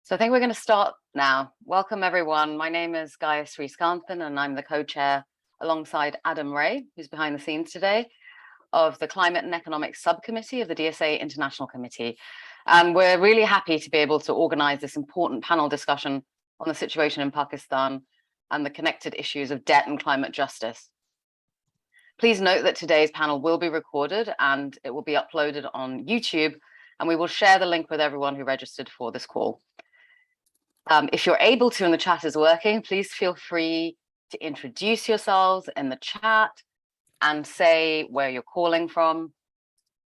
So I think we're going to start now. Welcome, everyone. My name is Gaia Sriskanthan, and I'm the co-chair alongside Adam Ray, who's behind the scenes today, of the Climate and Economic Subcommittee of the DSA International Committee. And we're really happy to be able to organize this important panel discussion on the situation in Pakistan and the connected issues of debt and climate justice. Please note that today's panel will be recorded and it will be uploaded on YouTube, and we will share the link with everyone who registered for this call. If you're able to and the chat is working, please feel free to introduce yourselves in the chat and say where you're calling from.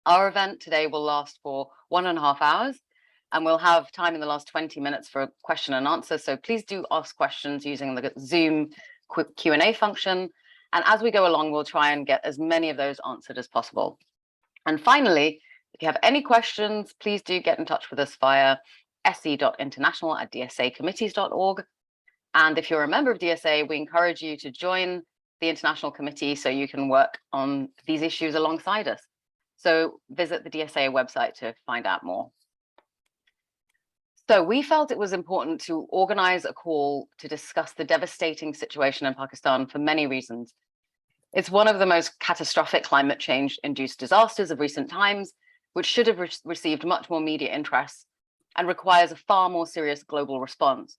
Our event today will last for 1.5 hours, and we'll have time in the last 20 minutes for a question and answer. So please do ask questions using the Zoom quick Q&A function. And as we go along, we'll try and get as many of those answered as possible. And finally, if you have any questions, please do get in touch with us via se.international@dsacommittees.org. And if you're a member of DSA, we encourage you to join the International Committee so you can work on these issues alongside us. So visit the DSA website to find out more. So we felt it was important to organize a call to discuss the devastating situation in Pakistan for many reasons. It's one of the most catastrophic climate change-induced disasters of recent times, which should have received much more media interest and requires a far more serious global response.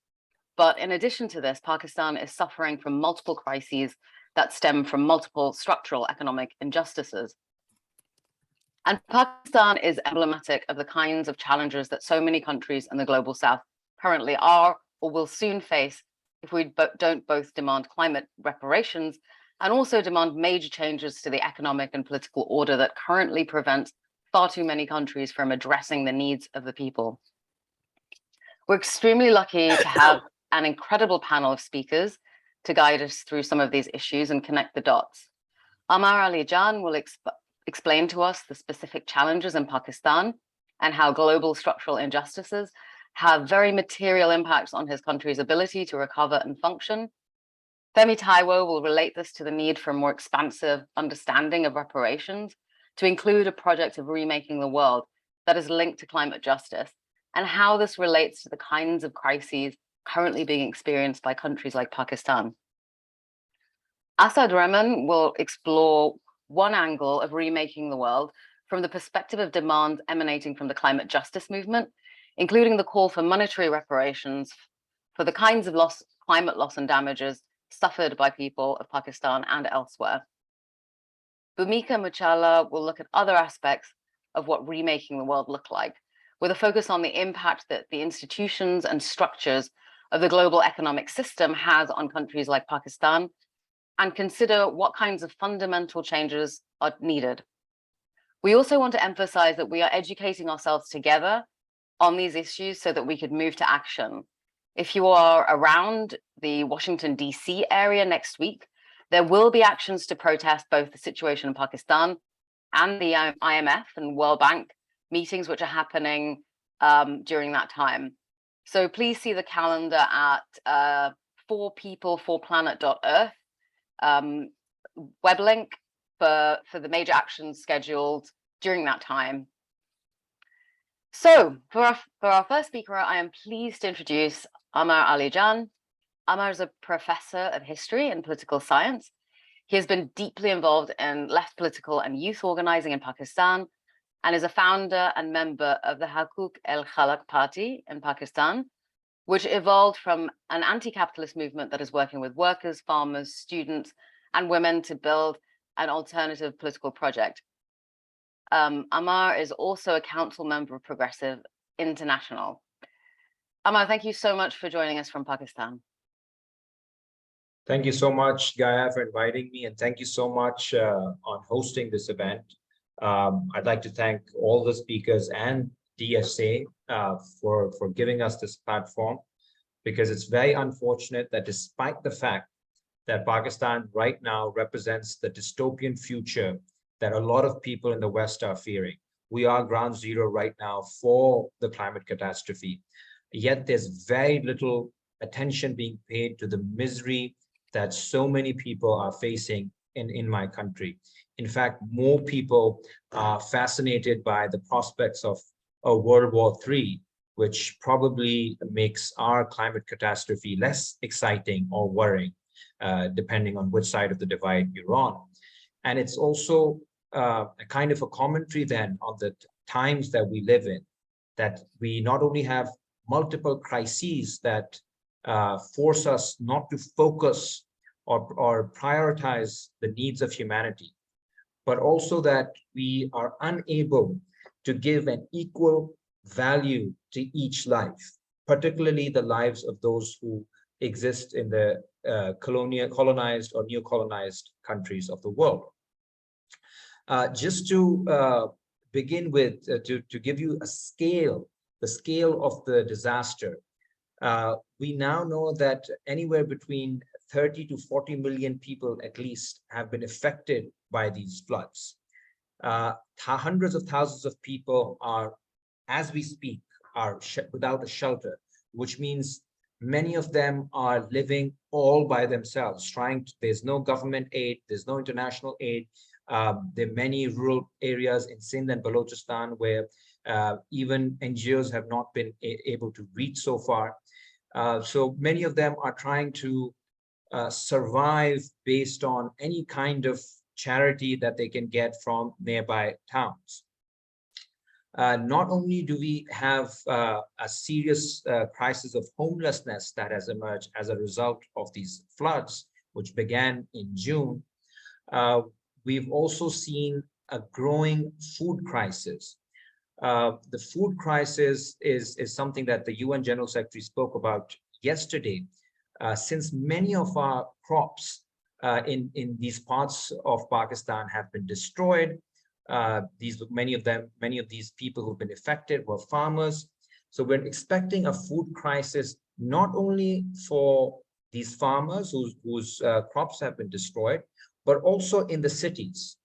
But in addition to this, Pakistan is suffering from multiple crises that stem from multiple structural economic injustices. And Pakistan is emblematic of the kinds of challenges that so many countries in the global south currently are or will soon face if we don't both demand climate reparations and also demand major changes to the economic and political order that currently prevents far too many countries from addressing the needs of the people. We're extremely lucky to have an incredible panel of speakers to guide us through some of these issues and connect the dots. Amar Ali will explain to us the specific challenges in Pakistan and how global structural injustices have very material impacts on his country's ability to recover and function. Femi Taiwo will relate this to the need for a more expansive understanding of reparations to include a project of remaking the world that is linked to climate justice, and how this relates to the kinds of crises currently being experienced by countries like Pakistan. Asad Rehman will explore one angle of remaking the world from the perspective of demands emanating from the climate justice movement, including the call for monetary reparations for the kinds of climate loss and damages suffered by people of Pakistan and elsewhere. Bhumika Muchala will look at other aspects of what remaking the world look like, with a focus on the impact that the institutions and structures of the global economic system has on countries like Pakistan, and consider what kinds of fundamental changes are needed. We also want to emphasize that we are educating ourselves together on these issues so that we could move to action. If you are around the Washington, D.C. area next week, there will be actions to protest both the situation in Pakistan and the IMF and World Bank meetings which are happening during that time. So please see the calendar at forpeople4planet.earth web link for the major actions scheduled during that time. So for our first speaker, I am pleased to introduce Amar Ali. Amar is a professor of history and political science. He has been deeply involved in left political and youth organizing in Pakistan, and is a founder and member of the Haqooq-e-Khalq Party in Pakistan, which evolved from an anti-capitalist movement that is working with workers, farmers, students, and women to build an alternative political project. Amar is also a council member of Progressive International. Amar, thank you so much for joining us from Pakistan. Thank you so much, Gaia, for inviting me, and thank you so much on hosting this event. I'd like to thank all the speakers and DSA for giving us this platform, because it's very unfortunate that despite the fact that Pakistan right now represents the dystopian future that a lot of people in the West are fearing, we are ground zero right now for the climate catastrophe. Yet there's very little attention being paid to the misery that so many people are facing in my country. In fact, more people are fascinated by the prospects of a World War III which probably makes our climate catastrophe less exciting or worrying, depending on which side of the divide you're on. And it's also a kind of a commentary then on the times that we live in, that we not only have multiple crises that force us not to focus or prioritize the needs of humanity, but also that we are unable to give an equal value to each life, particularly the lives of those who exist in the colonized or neo-colonized countries of the world. Just to begin with, to give you a scale, the scale of the disaster, we now know that anywhere between 30 to 40 million people at least have been affected by these floods. Hundreds of thousands of people are, as we speak, are without a shelter, which means many of them are living all by themselves, there's no government aid, there's no international aid. There are many rural areas in Sindh and Balochistan where even NGOs have not been able to reach so far. So many of them are trying to survive based on any kind of charity that they can get from nearby towns. Not only do we have a serious crisis of homelessness that has emerged as a result of these floods, which began in June, we've also seen a growing food crisis. The food crisis is something that the UN General Secretary spoke about yesterday. Since many of our crops in these parts of Pakistan have been destroyed, many of these people who've been affected were farmers. So we're expecting a food crisis not only for these farmers whose crops have been destroyed, but also in the cities.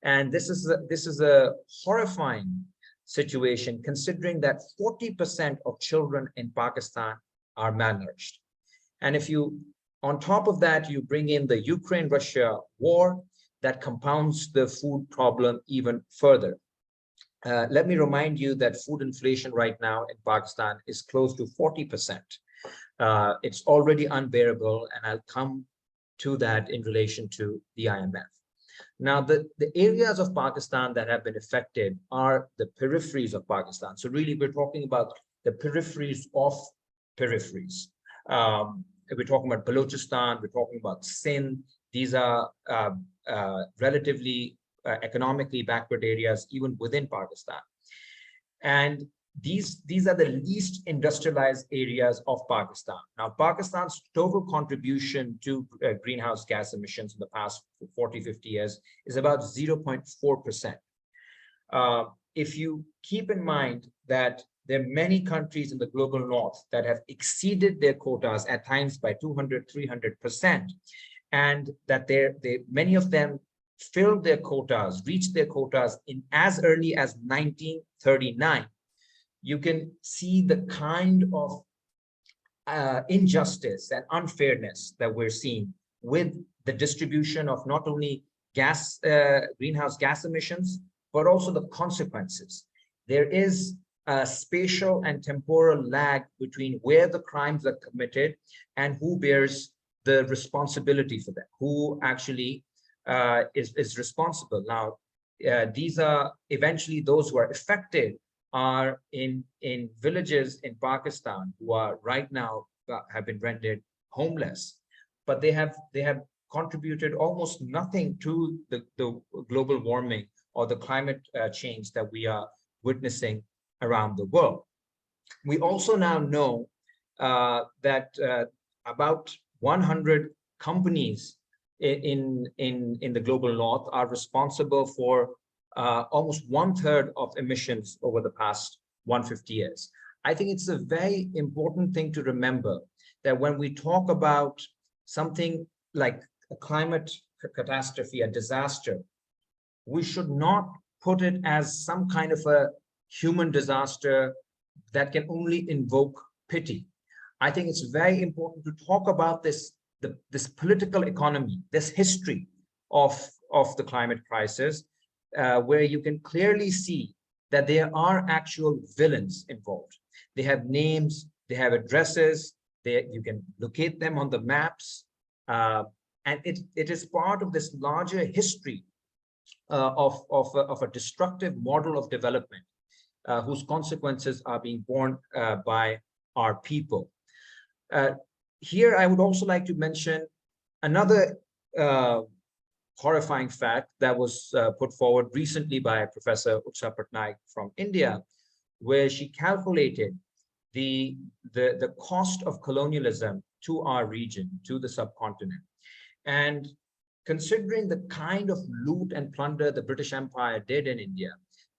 And this is a horrifying situation, considering that 40% of children in Pakistan are malnourished. And if you, on top of that, you bring in the Ukraine-Russia war, that compounds the food problem even further. Let me remind you that food inflation right now in Pakistan is close to 40%. It's already unbearable, and I'll come to that in relation to the IMF. Now, the areas of Pakistan that have been affected are the peripheries of Pakistan. So really, we're talking about the peripheries of peripheries. We're talking about Balochistan, we're talking about Sindh. These are relatively economically backward areas, even within Pakistan. And these are the least industrialized areas of Pakistan. Now, Pakistan's total contribution to greenhouse gas emissions in the past 40, 50 years is about 0.4%. If you keep in mind that there are many countries in the global north that have exceeded their quotas at times by 200, 300%, and that many of them filled their quotas, reached their quotas in as early as 1939, you can see the kind of injustice and unfairness that we're seeing with the distribution of not only greenhouse gas emissions, but also the consequences. There is a spatial and temporal lag between where the crimes are committed and who bears the responsibility for them, who actually is responsible. Now, these are eventually those who are affected are in villages in Pakistan who are right now have been rendered homeless, but they have contributed almost nothing to the global warming or the climate change that we are witnessing around the world. We also now know that about 100 companies in the global north are responsible for almost 1/3 of emissions over the past 150 years. I think it's a very important thing to remember that when we talk about something like a climate catastrophe, a disaster, we should not put it as some kind of a human disaster that can only invoke pity. I think it's very important to talk about this political economy, this history of the climate crisis, where you can clearly see that there are actual villains involved. They have names, they have addresses, you can locate them on the maps, and it is part of this larger history of a destructive model of development whose consequences are being borne by our people. Here, I would also like to mention another horrifying fact that was put forward recently by Professor Utsa Patnaik from India, where she calculated the cost of colonialism to our region, to the subcontinent. And considering the kind of loot and plunder the British Empire did in India,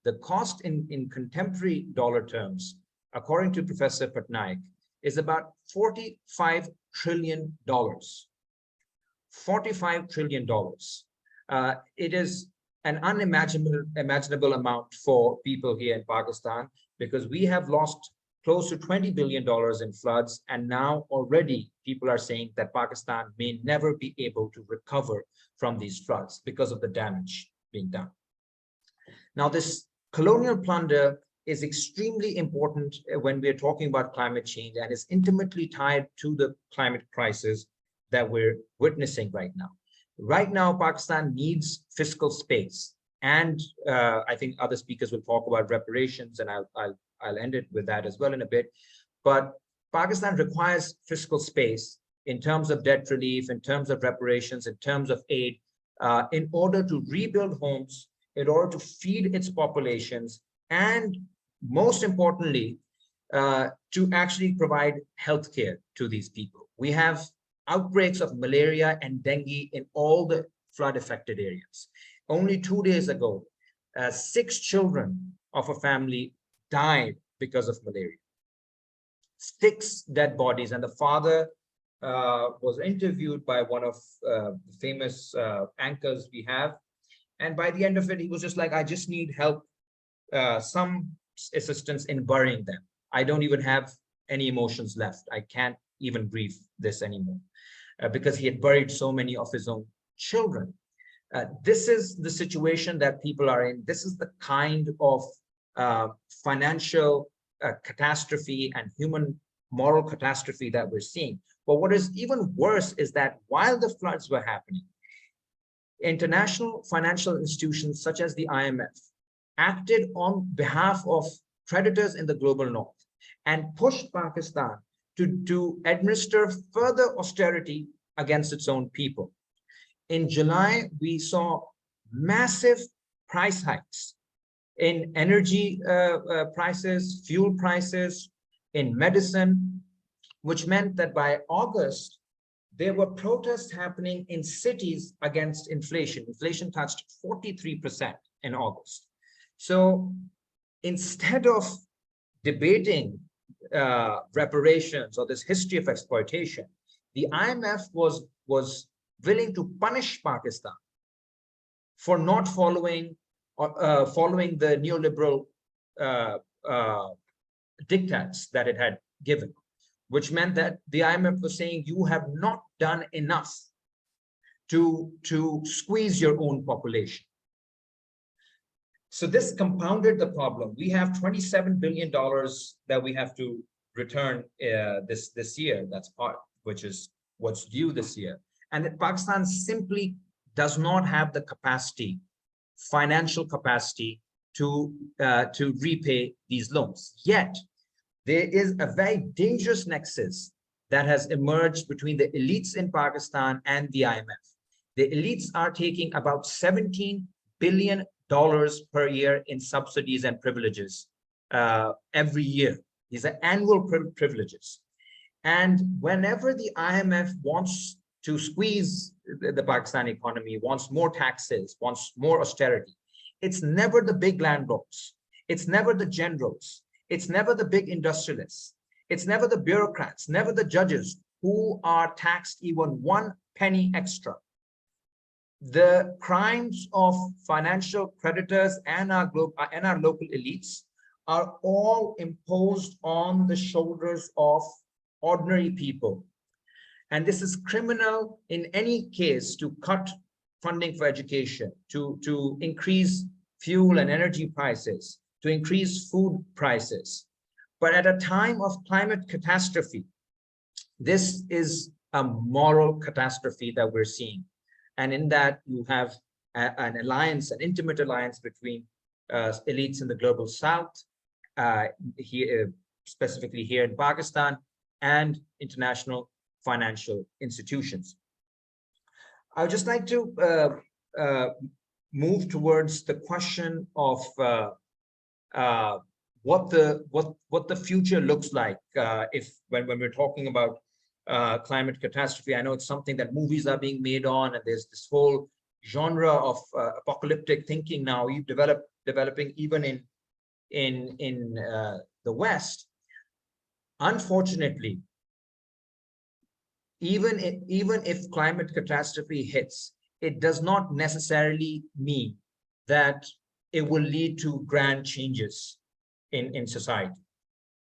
the cost in contemporary dollar terms, according to Professor Patnaik, is about $45 trillion. $45 trillion. It is an unimaginable amount for people here in Pakistan, because we have lost close to $20 billion in floods. And now already people are saying that Pakistan may never be able to recover from these floods because of the damage being done. Now, this colonial plunder is extremely important when we're talking about climate change, and is intimately tied to the climate crisis that we're witnessing right now. Right now, Pakistan needs fiscal space. And I think other speakers will talk about reparations, and I'll end it with that as well in a bit. But Pakistan requires fiscal space in terms of debt relief, in terms of reparations, in terms of aid, in order to rebuild homes, in order to feed its populations, and most importantly, to actually provide healthcare to these people. We have outbreaks of malaria and dengue in all the flood-affected areas. Only 2 days ago, 6 children of a family died because of malaria. 6 dead bodies, and the father was interviewed by one of the famous anchors we have. And by the end of it, he was just like, I just need help, some assistance in burying them. I don't even have any emotions left. I can't even grieve this anymore, because he had buried so many of his own children. This is the situation that people are in. This is the kind of financial catastrophe and human moral catastrophe that we're seeing. But what is even worse is that while the floods were happening, international financial institutions such as the IMF acted on behalf of creditors in the global north and pushed Pakistan to administer further austerity against its own people. In July, we saw massive price hikes in energy prices, fuel prices, in medicine, which meant that by August, there were protests happening in cities against inflation. Inflation touched 43% in August. So instead of debating reparations or this history of exploitation, the IMF was willing to punish Pakistan for not following the neoliberal diktats that it had given, which meant that the IMF was saying, you have not done enough to squeeze your own population. So this compounded the problem. We have $27 billion that we have to return this year. That's part, which is what's due this year. And Pakistan simply does not have the capacity, financial capacity, to repay these loans. Yet, there is a very dangerous nexus that has emerged between the elites in Pakistan and the IMF. The elites are taking about $17 billion per year in subsidies and privileges every year. These are annual privileges. And whenever the IMF wants to squeeze the Pakistani economy, wants more taxes, wants more austerity, it's never the big landlords. It's never the generals. It's never the big industrialists. It's never the bureaucrats, never the judges who are taxed even 1 penny extra. The crimes of financial creditors and our local elites are all imposed on the shoulders of ordinary people. And this is criminal in any case, to cut funding for education, to increase fuel and energy prices, to increase food prices. But at a time of climate catastrophe, this is a moral catastrophe that we're seeing. And in that, you have an alliance, an intimate alliance between elites in the global south, here, specifically here in Pakistan, and international financial institutions. I would just like to move towards the question of what the future looks like when we're talking about climate catastrophe. I know it's something that movies are being made on, and there's this whole genre of apocalyptic thinking now developing even in the West. Unfortunately, even if climate catastrophe hits, it does not necessarily mean that it will lead to grand changes in society.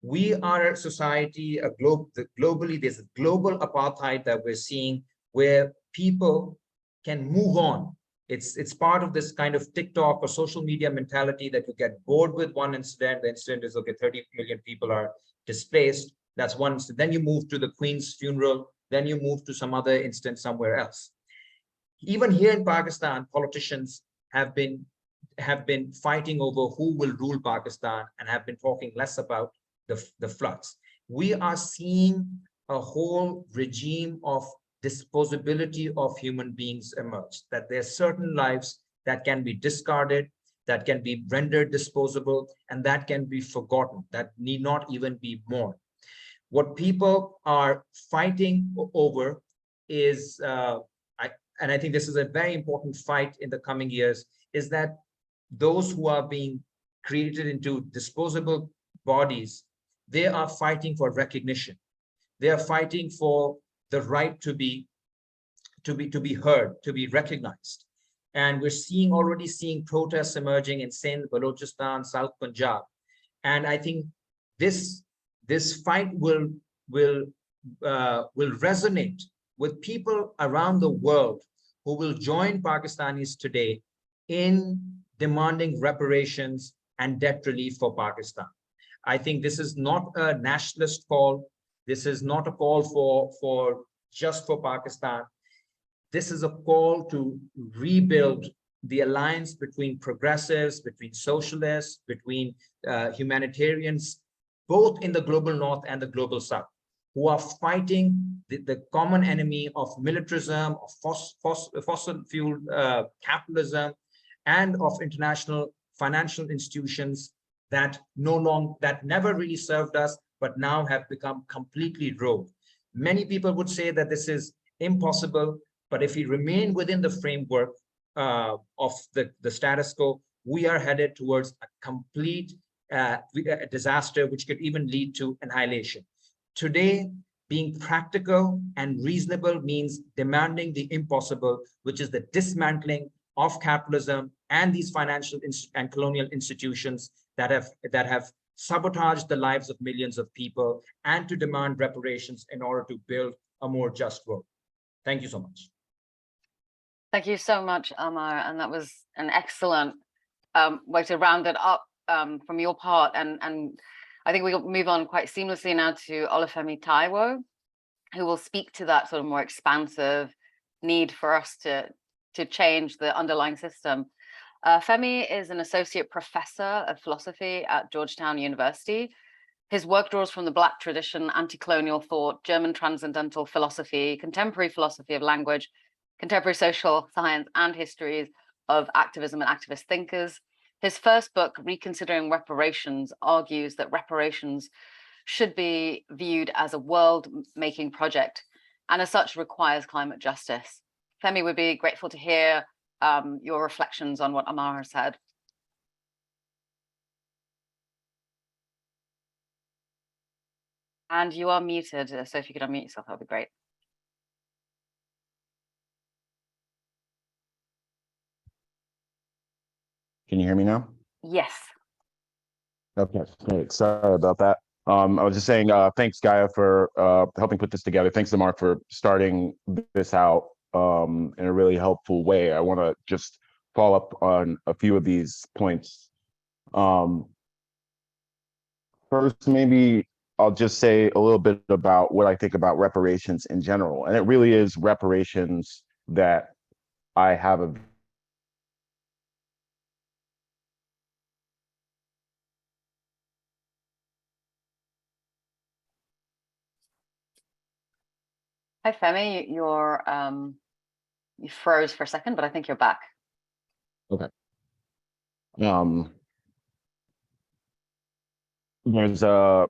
We are a society, globally, there's a global apartheid that we're seeing where people can move on. It's part of this kind of TikTok or social media mentality that you get bored with one incident. The incident is, okay, 30 million people are displaced. That's one incident. Then you move to the Queen's funeral. Then you move to some other instance somewhere else. Even here in Pakistan, politicians have been fighting over who will rule Pakistan and have been talking less about the floods. We are seeing a whole regime of disposability of human beings emerge, that there are certain lives that can be discarded, that can be rendered disposable, and that can be forgotten, that need not even be mourned. What people are fighting over is, and I think this is a very important fight in the coming years, is that those who are being created into disposable bodies, they are fighting for recognition. They are fighting for the right to be heard, to be recognized. And we're already seeing protests emerging in Sindh, Balochistan, South Punjab. And I think this fight will resonate with people around the world who will join Pakistanis today in demanding reparations and debt relief for Pakistan. I think this is not a nationalist call. This is not a call for just for Pakistan. This is a call to rebuild the alliance between progressives, between socialists, between humanitarians, both in the global north and the global south, who are fighting the common enemy of militarism, of fossil fuel capitalism, and of international financial institutions that never really served us, but now have become completely rogue. Many people would say that this is impossible, but if we remain within the framework of the status quo, we are headed towards a complete disaster, which could even lead to annihilation. Today, being practical and reasonable means demanding the impossible, which is the dismantling of capitalism and these financial and colonial institutions that have sabotaged the lives of millions of people, and to demand reparations in order to build a more just world. Thank you so much. Thank you so much, Amar. And that was an excellent way to round it up from your part. And I think we'll move on quite seamlessly now to Olufemi Taiwo, who will speak to that sort of more expansive need for us to change the underlying system. Femi is an associate professor of philosophy at Georgetown University. His work draws from the Black tradition, anti-colonial thought, German transcendental philosophy, contemporary philosophy of language, contemporary social science, and histories of activism and activist thinkers. His first book, Reconsidering Reparations, argues that reparations should be viewed as a world-making project, and as such requires climate justice. Femi, would be grateful to hear your reflections on what Amar has said. And you are muted, so if you could unmute yourself, that would be great. Can you hear me now? Yes. Okay, great. Sorry about that. I was just saying, thanks, Gaia, for helping put this together. Thanks, Amar, for starting this out in a really helpful way. I want to just follow up on a few of these points. First, maybe I'll just say a little bit about what I think about reparations in general. And it really is reparations that I have a Hi, Femi, you froze for a second, but I think you're back. okay.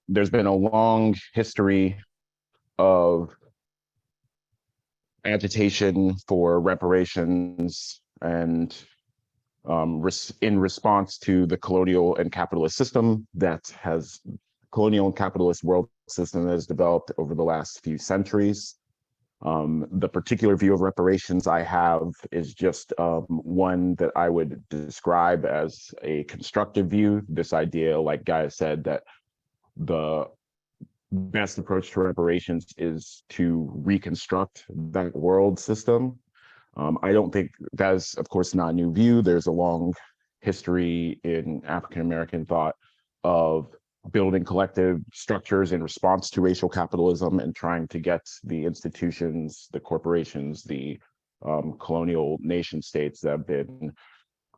There's been a long history of agitation for reparations and in response to the colonial and capitalist system colonial and capitalist world system that has developed over the last few centuries. The particular view of reparations I have is just one that I would describe as a constructive view. This idea, like Gaia said, that the best approach to reparations is to reconstruct that world system. I don't think that's, of course, not a new view. There's a long history in African-American thought of building collective structures in response to racial capitalism and trying to get the institutions, the corporations, the colonial nation states that have been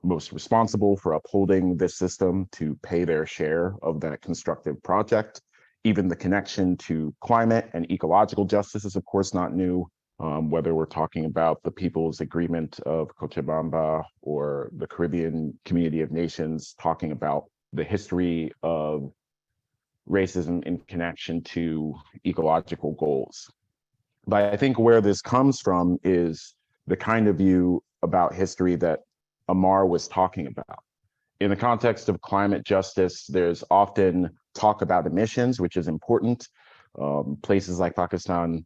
most responsible for upholding this system to pay their share of that constructive project. Even the connection to climate and ecological justice is, of course, not new. Whether we're talking about the People's Agreement of Cochabamba or the Caribbean Community of Nations, talking about the history of racism in connection to ecological goals. But I think where this comes from is the kind of view about history that Amar was talking about. In the context of climate justice, there's often talk about emissions, which is important. Places like Pakistan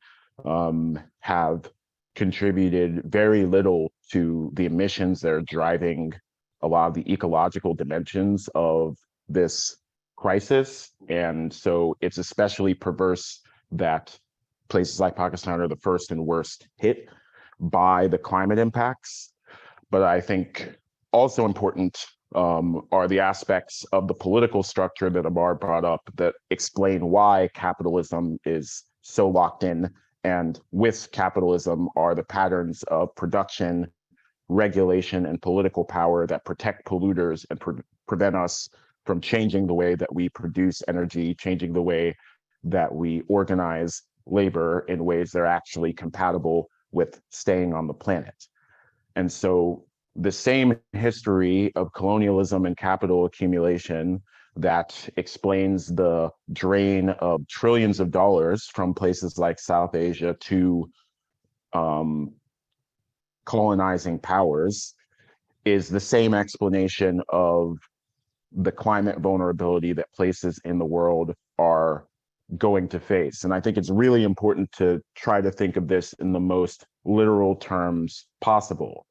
have contributed very little to the emissions that are driving a lot of the ecological dimensions of this crisis. And so it's especially perverse that places like Pakistan are the first and worst hit by the climate impacts. But I think also important are the aspects of the political structure that Amar brought up that explain why capitalism is so locked in. And with capitalism are the patterns of production, regulation, and political power that protect polluters and prevent us from changing the way that we produce energy, changing the way that we organize labor in ways that are actually compatible with staying on the planet. And so the same history of colonialism and capital accumulation that explains the drain of trillions of dollars from places like South Asia to colonizing powers is the same explanation of the climate vulnerability that places in the world are going to face. And I think it's really important to try to think of this in the most literal terms possible.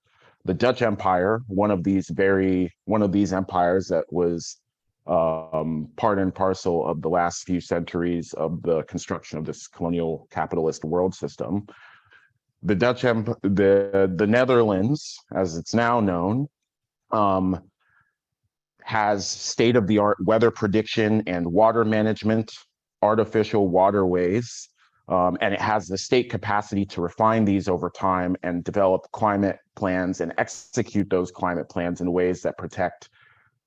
The Dutch Empire, one of these empires that was part and parcel of the last few centuries of the construction of this colonial capitalist world system. The Netherlands, as it's now known, has state-of-the-art weather prediction and water management, artificial waterways, and it has the state capacity to refine these over time and develop climate plans and execute those climate plans in ways that protect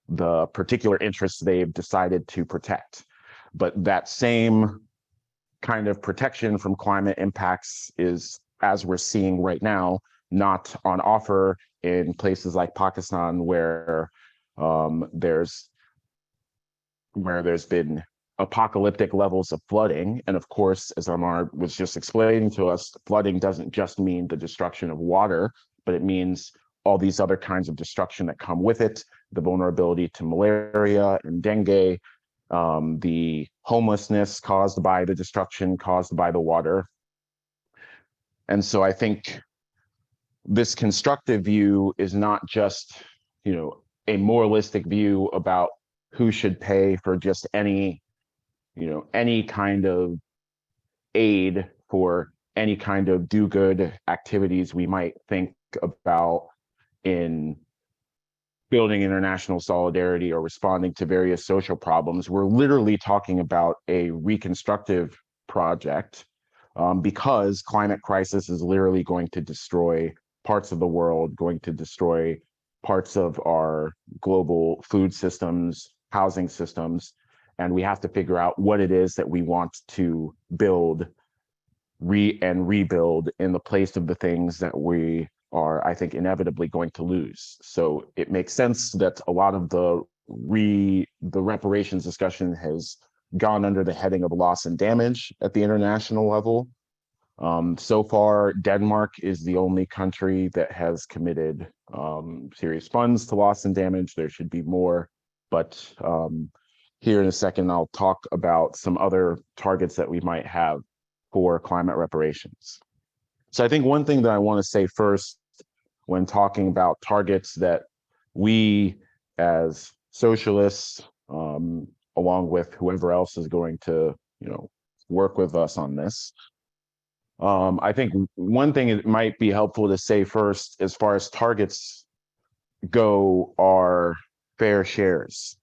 the particular interests they've decided to protect. But that same kind of protection from climate impacts is, as we're seeing right now, not on offer in places like Pakistan, where there's been apocalyptic levels of flooding. And of course, as Amar was just explaining to us, flooding doesn't just mean the destruction of water, but it means all these other kinds of destruction that come with it, the vulnerability to malaria and dengue, the homelessness caused by the destruction caused by the water. And so I think this constructive view is not just, a moralistic view about who should pay for just any kind of aid for any kind of do-good activities we might think about in building international solidarity or responding to various social problems. We're literally talking about a reconstructive project because climate crisis is literally going to destroy parts of the world, going to destroy parts of our global food systems, housing systems, and we have to figure out what it is that we want to build, rebuild in the place of the things that we are, I think, inevitably going to lose. So it makes sense that a lot of the reparations discussion has gone under the heading of loss and damage at the international level. So far, Denmark is the only country that has committed serious funds to loss and damage. There should be more, but here in a second, I'll talk about some other targets that we might have for climate reparations. So I think one thing that I want to say first when talking about targets that we as socialists, along with whoever else is going to, work with us on this, I think one thing it might be helpful to say first, as far as targets go, are fair shares.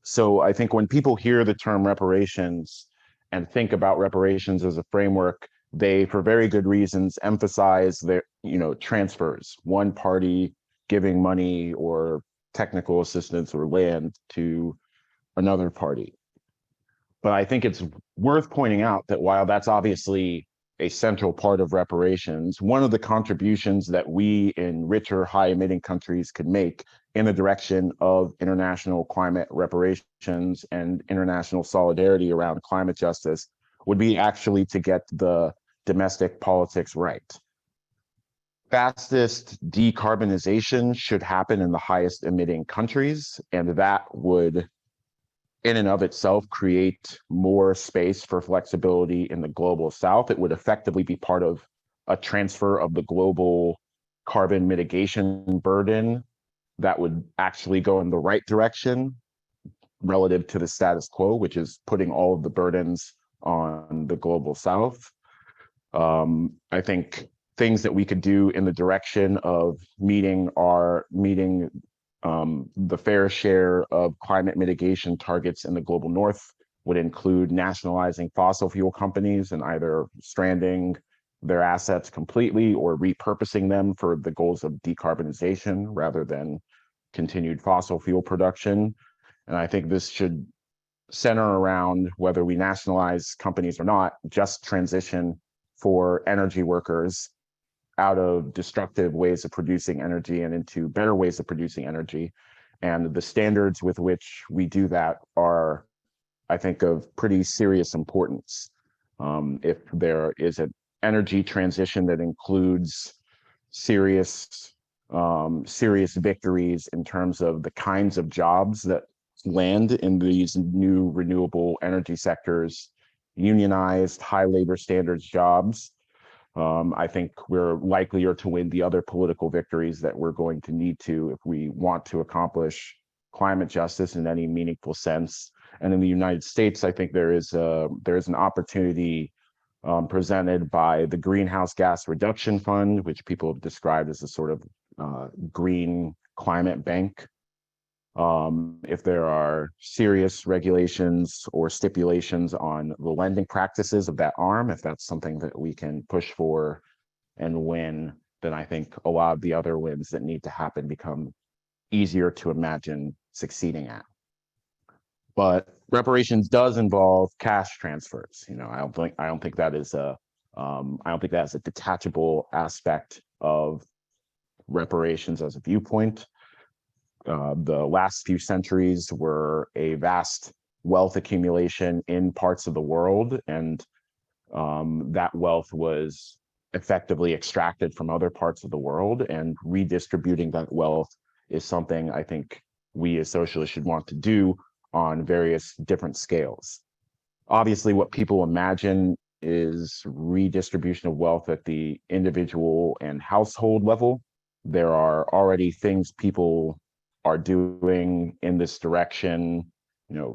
So I think when people hear the term reparations and think about reparations as a framework, they, for very good reasons, emphasize their, transfers, one party giving money or technical assistance or land to another party. But I think it's worth pointing out that while that's obviously a central part of reparations, one of the contributions that we in richer, high-emitting countries could make in the direction of international climate reparations and international solidarity around climate justice would be actually to get the domestic politics right. Fastest decarbonization should happen in the highest emitting countries, and that would in and of itself create more space for flexibility in the global south. It would effectively be part of a transfer of the global carbon mitigation burden that would actually go in the right direction relative to the status quo, which is putting all of the burdens on the global south. I think things that we could do in the direction of meeting the fair share of climate mitigation targets in the global north would include nationalizing fossil fuel companies and either stranding their assets completely or repurposing them for the goals of decarbonization rather than continued fossil fuel production. And I think this should center around, whether we nationalize companies or not, just transition for energy workers out of destructive ways of producing energy and into better ways of producing energy. And the standards with which we do that are, I think, of pretty serious importance. If there is an energy transition that includes serious victories in terms of the kinds of jobs that land in these new renewable energy sectors, unionized, high labor standards jobs, I think we're likelier to win the other political victories that we're going to need to if we want to accomplish climate justice in any meaningful sense. And in the United States, I think there is an opportunity presented by the Greenhouse Gas Reduction Fund, which people have described as a sort of green climate bank. If there are serious regulations or stipulations on the lending practices of that arm, if that's something that we can push for and win, then I think a lot of the other wins that need to happen become easier to imagine succeeding at. But reparations does involve cash transfers. I don't think that is a detachable aspect of reparations as a viewpoint. The last few centuries were a vast wealth accumulation in parts of the world, and that wealth was effectively extracted from other parts of the world, and redistributing that wealth is something I think we as socialists should want to do on various different scales. Obviously, what people imagine is redistribution of wealth at the individual and household level. There are already things people are doing in this direction,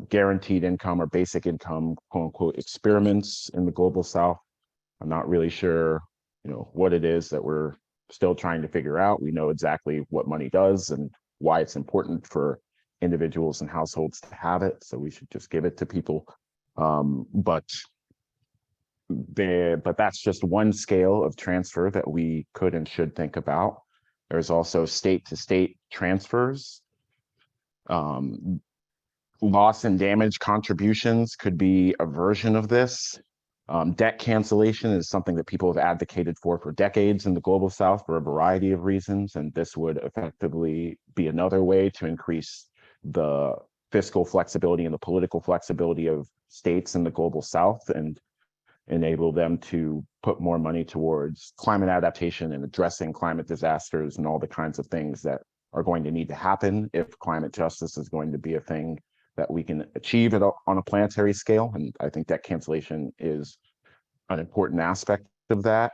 guaranteed income or basic income, quote unquote, experiments in the global south. I'm not really sure, what it is that we're still trying to figure out. We know exactly what money does and why it's important for individuals and households to have it. So we should just give it to people. But that's just one scale of transfer that we could and should think about. There's also state-to-state transfers. Loss and damage contributions could be a version of this. Debt cancellation is something that people have advocated for decades in the global south for a variety of reasons, and this would effectively be another way to increase the fiscal flexibility and the political flexibility of states in the global south and enable them to put more money towards climate adaptation and addressing climate disasters and all the kinds of things that are going to need to happen if climate justice is going to be a thing that we can achieve on a planetary scale. And I think debt cancellation is an important aspect of that.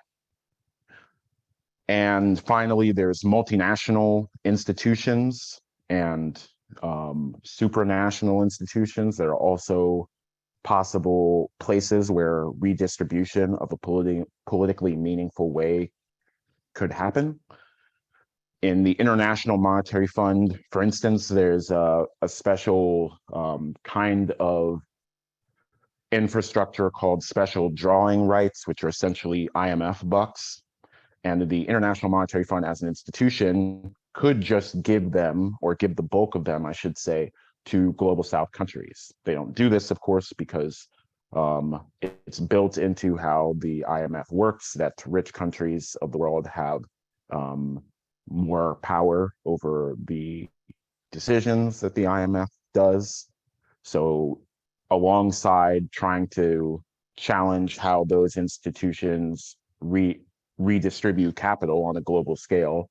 And finally, there's multinational institutions and supranational institutions that are also possible places where redistribution of a politically meaningful way could happen. In the International Monetary Fund, for instance, there's a special kind of infrastructure called special drawing rights, which are essentially IMF bucks. And the International Monetary Fund as an institution could just give them, or give the bulk of them, I should say, to global south countries. They don't do this, of course, because it's built into how the IMF works, that rich countries of the world have more power over the decisions that the IMF does. So alongside trying to challenge how those institutions redistribute capital on a global scale,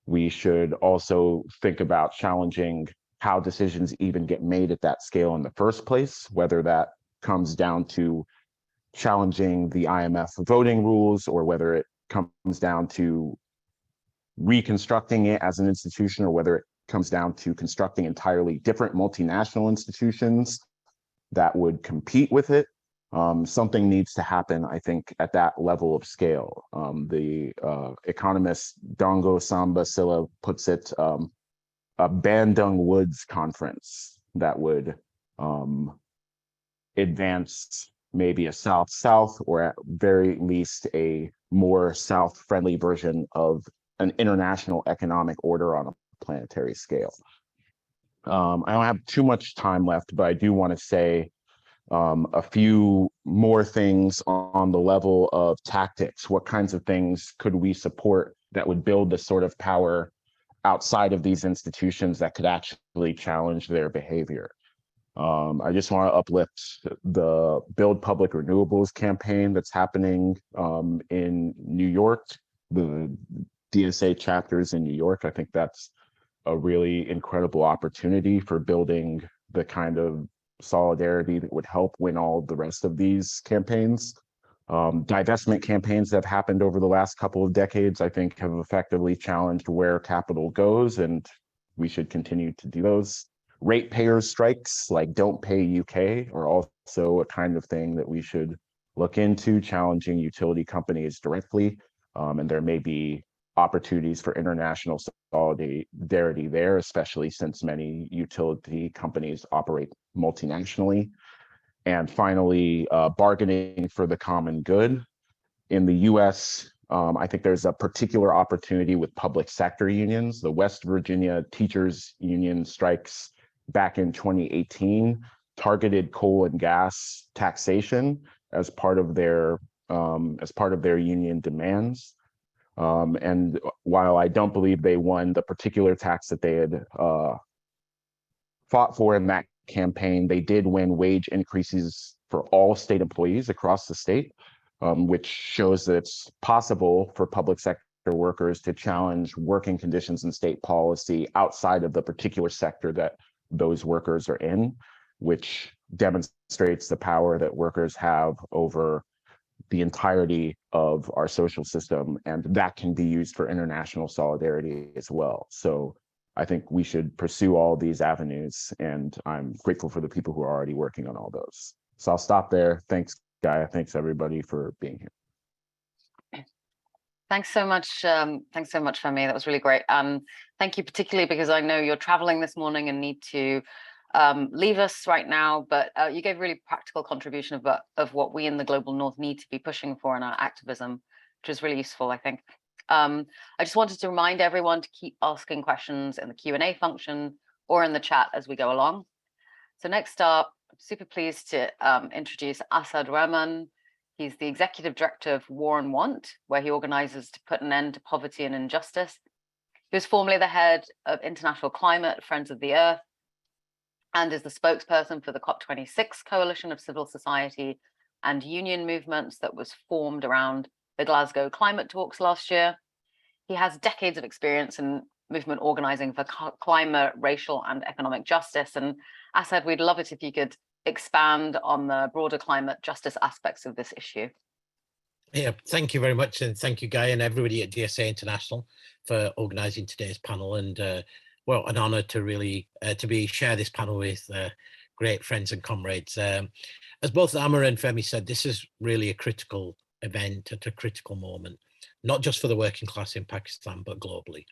we should also think about challenging how decisions even get made at that scale in the first place, whether that comes down to challenging the IMF voting rules or whether it comes down to reconstructing it as an institution, or whether it comes down to constructing entirely different multinational institutions that would compete with it. Something needs to happen, I think, at that level of scale. The economist Dongo Samba Silla puts it, a Bandung Woods conference that would advance maybe a South-South, or at very least a more South-friendly version of an international economic order on a planetary scale. I don't have too much time left, but I do want to say a few more things on the level of tactics. What kinds of things could we support that would build the sort of power outside of these institutions that could actually challenge their behavior? I just want to uplift the Build Public Renewables campaign that's happening in New York, the DSA chapters in New York. I think that's a really incredible opportunity for building the kind of solidarity that would help win all the rest of these campaigns. Divestment campaigns that have happened over the last couple of decades, I think, have effectively challenged where capital goes, and we should continue to do those. Ratepayer strikes like Don't Pay UK are also a kind of thing that we should look into, challenging utility companies directly. And there may be opportunities for international solidarity there, especially since many utility companies operate multinationally. And finally, bargaining for the common good. In the US, I think there's a particular opportunity with public sector unions. The West Virginia Teachers Union strikes back in 2018 targeted coal and gas taxation as part of their union demands. And while I don't believe they won the particular tax that they had fought for in that campaign, they did win wage increases for all state employees across the state, which shows that it's possible for public sector workers to challenge working conditions and state policy outside of the particular sector that those workers are in, which demonstrates the power that workers have over the entirety of our social system, and that can be used for international solidarity as well. So I think we should pursue all these avenues, and I'm grateful for the people who are already working on all those. So I'll stop there. Thanks, Gaia. Thanks, everybody, for being here. Thanks so much. Thanks so much, Femi. That was really great. Thank you particularly because I know you're traveling this morning and need to leave us right now, but you gave a really practical contribution of what we in the global north need to be pushing for in our activism, which is really useful, I think. I just wanted to remind everyone to keep asking questions in the Q&A function or in the chat as we go along. So next up, I'm super pleased to introduce Asad Rahman. He's the executive director of War and Want, where he organizes to put an end to poverty and injustice. He was formerly the head of International Climate Friends of the Earth and is the spokesperson for the COP26 coalition of civil society and union movements that was formed around the Glasgow climate talks last year. He has decades of experience in movement organizing for climate, racial, and economic justice. And Asad, we'd love it if you could expand on the broader climate justice aspects of this issue. Yeah, thank you very much. And thank you, Guy, and everybody at DSA International for organizing today's panel. And well, an honor to really share this panel with great friends and comrades. As both Amar and Femi said, this is really a critical event at a critical moment, not just for the working class in Pakistan, but globally.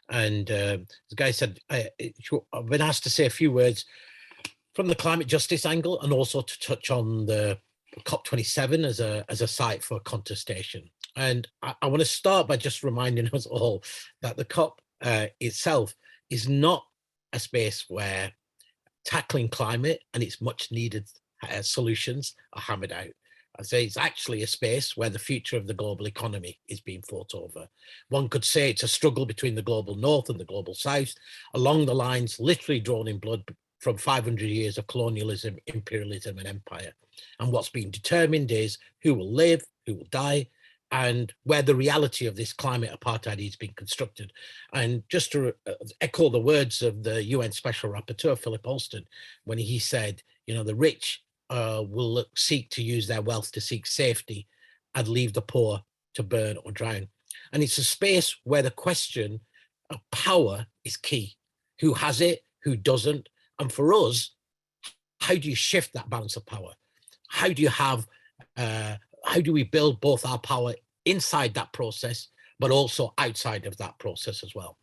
And as Guy said, I've been asked to say a few words from the climate justice angle and also to touch on the COP27 as a site for contestation. And I want to start by just reminding us all that the COP itself is not a space where tackling climate and its much needed solutions are hammered out. I say it's actually a space where the future of the global economy is being fought over. One could say it's a struggle between the global north and the global south, along the lines literally drawn in blood from 500 years of colonialism, imperialism, and empire. And what's being determined is who will live, who will die, and where the reality of this climate apartheid is being constructed. And just to echo the words of the UN Special Rapporteur, Philip Alston, when he said, you know, the rich will seek to use their wealth to seek safety and leave the poor to burn or drown. And it's a space where the question of power is key. Who has it, who doesn't? And for us, how do you shift that balance of power? How do you have, how do we build both our power inside that process, but also outside of that process as well?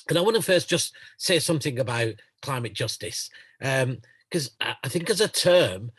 And I want to first just say something about climate justice, because I think as a term,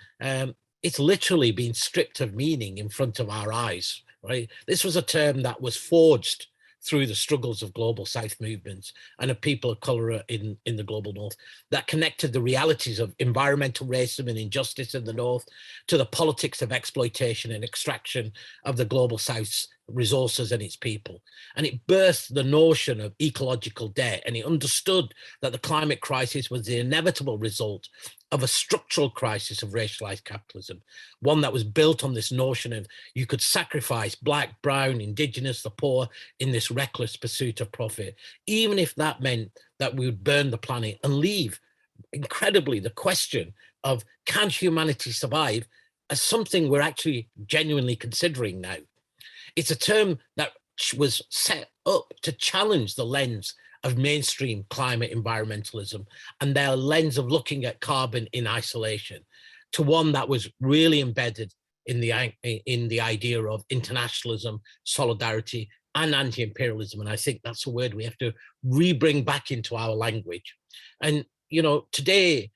it's literally been stripped of meaning in front of our eyes, right? This was a term that was forged through the struggles of global South movements and of people of color in the global North, that connected the realities of environmental racism and injustice in the North to the politics of exploitation and extraction of the global South's resources and its people. And it birthed the notion of ecological debt, and it understood that the climate crisis was the inevitable result of a structural crisis of racialized capitalism, one that was built on this notion of you could sacrifice black, brown, indigenous, the poor in this reckless pursuit of profit, even if that meant that we would burn the planet and leave, incredibly, the question of can humanity survive as something we're actually genuinely considering now. It's a term that was set up to challenge the lens of mainstream climate environmentalism and their lens of looking at carbon in isolation to one that was really embedded in the idea of internationalism, solidarity, and anti-imperialism. And I think that's a word we have to re-bring back into our language. And, you know, today,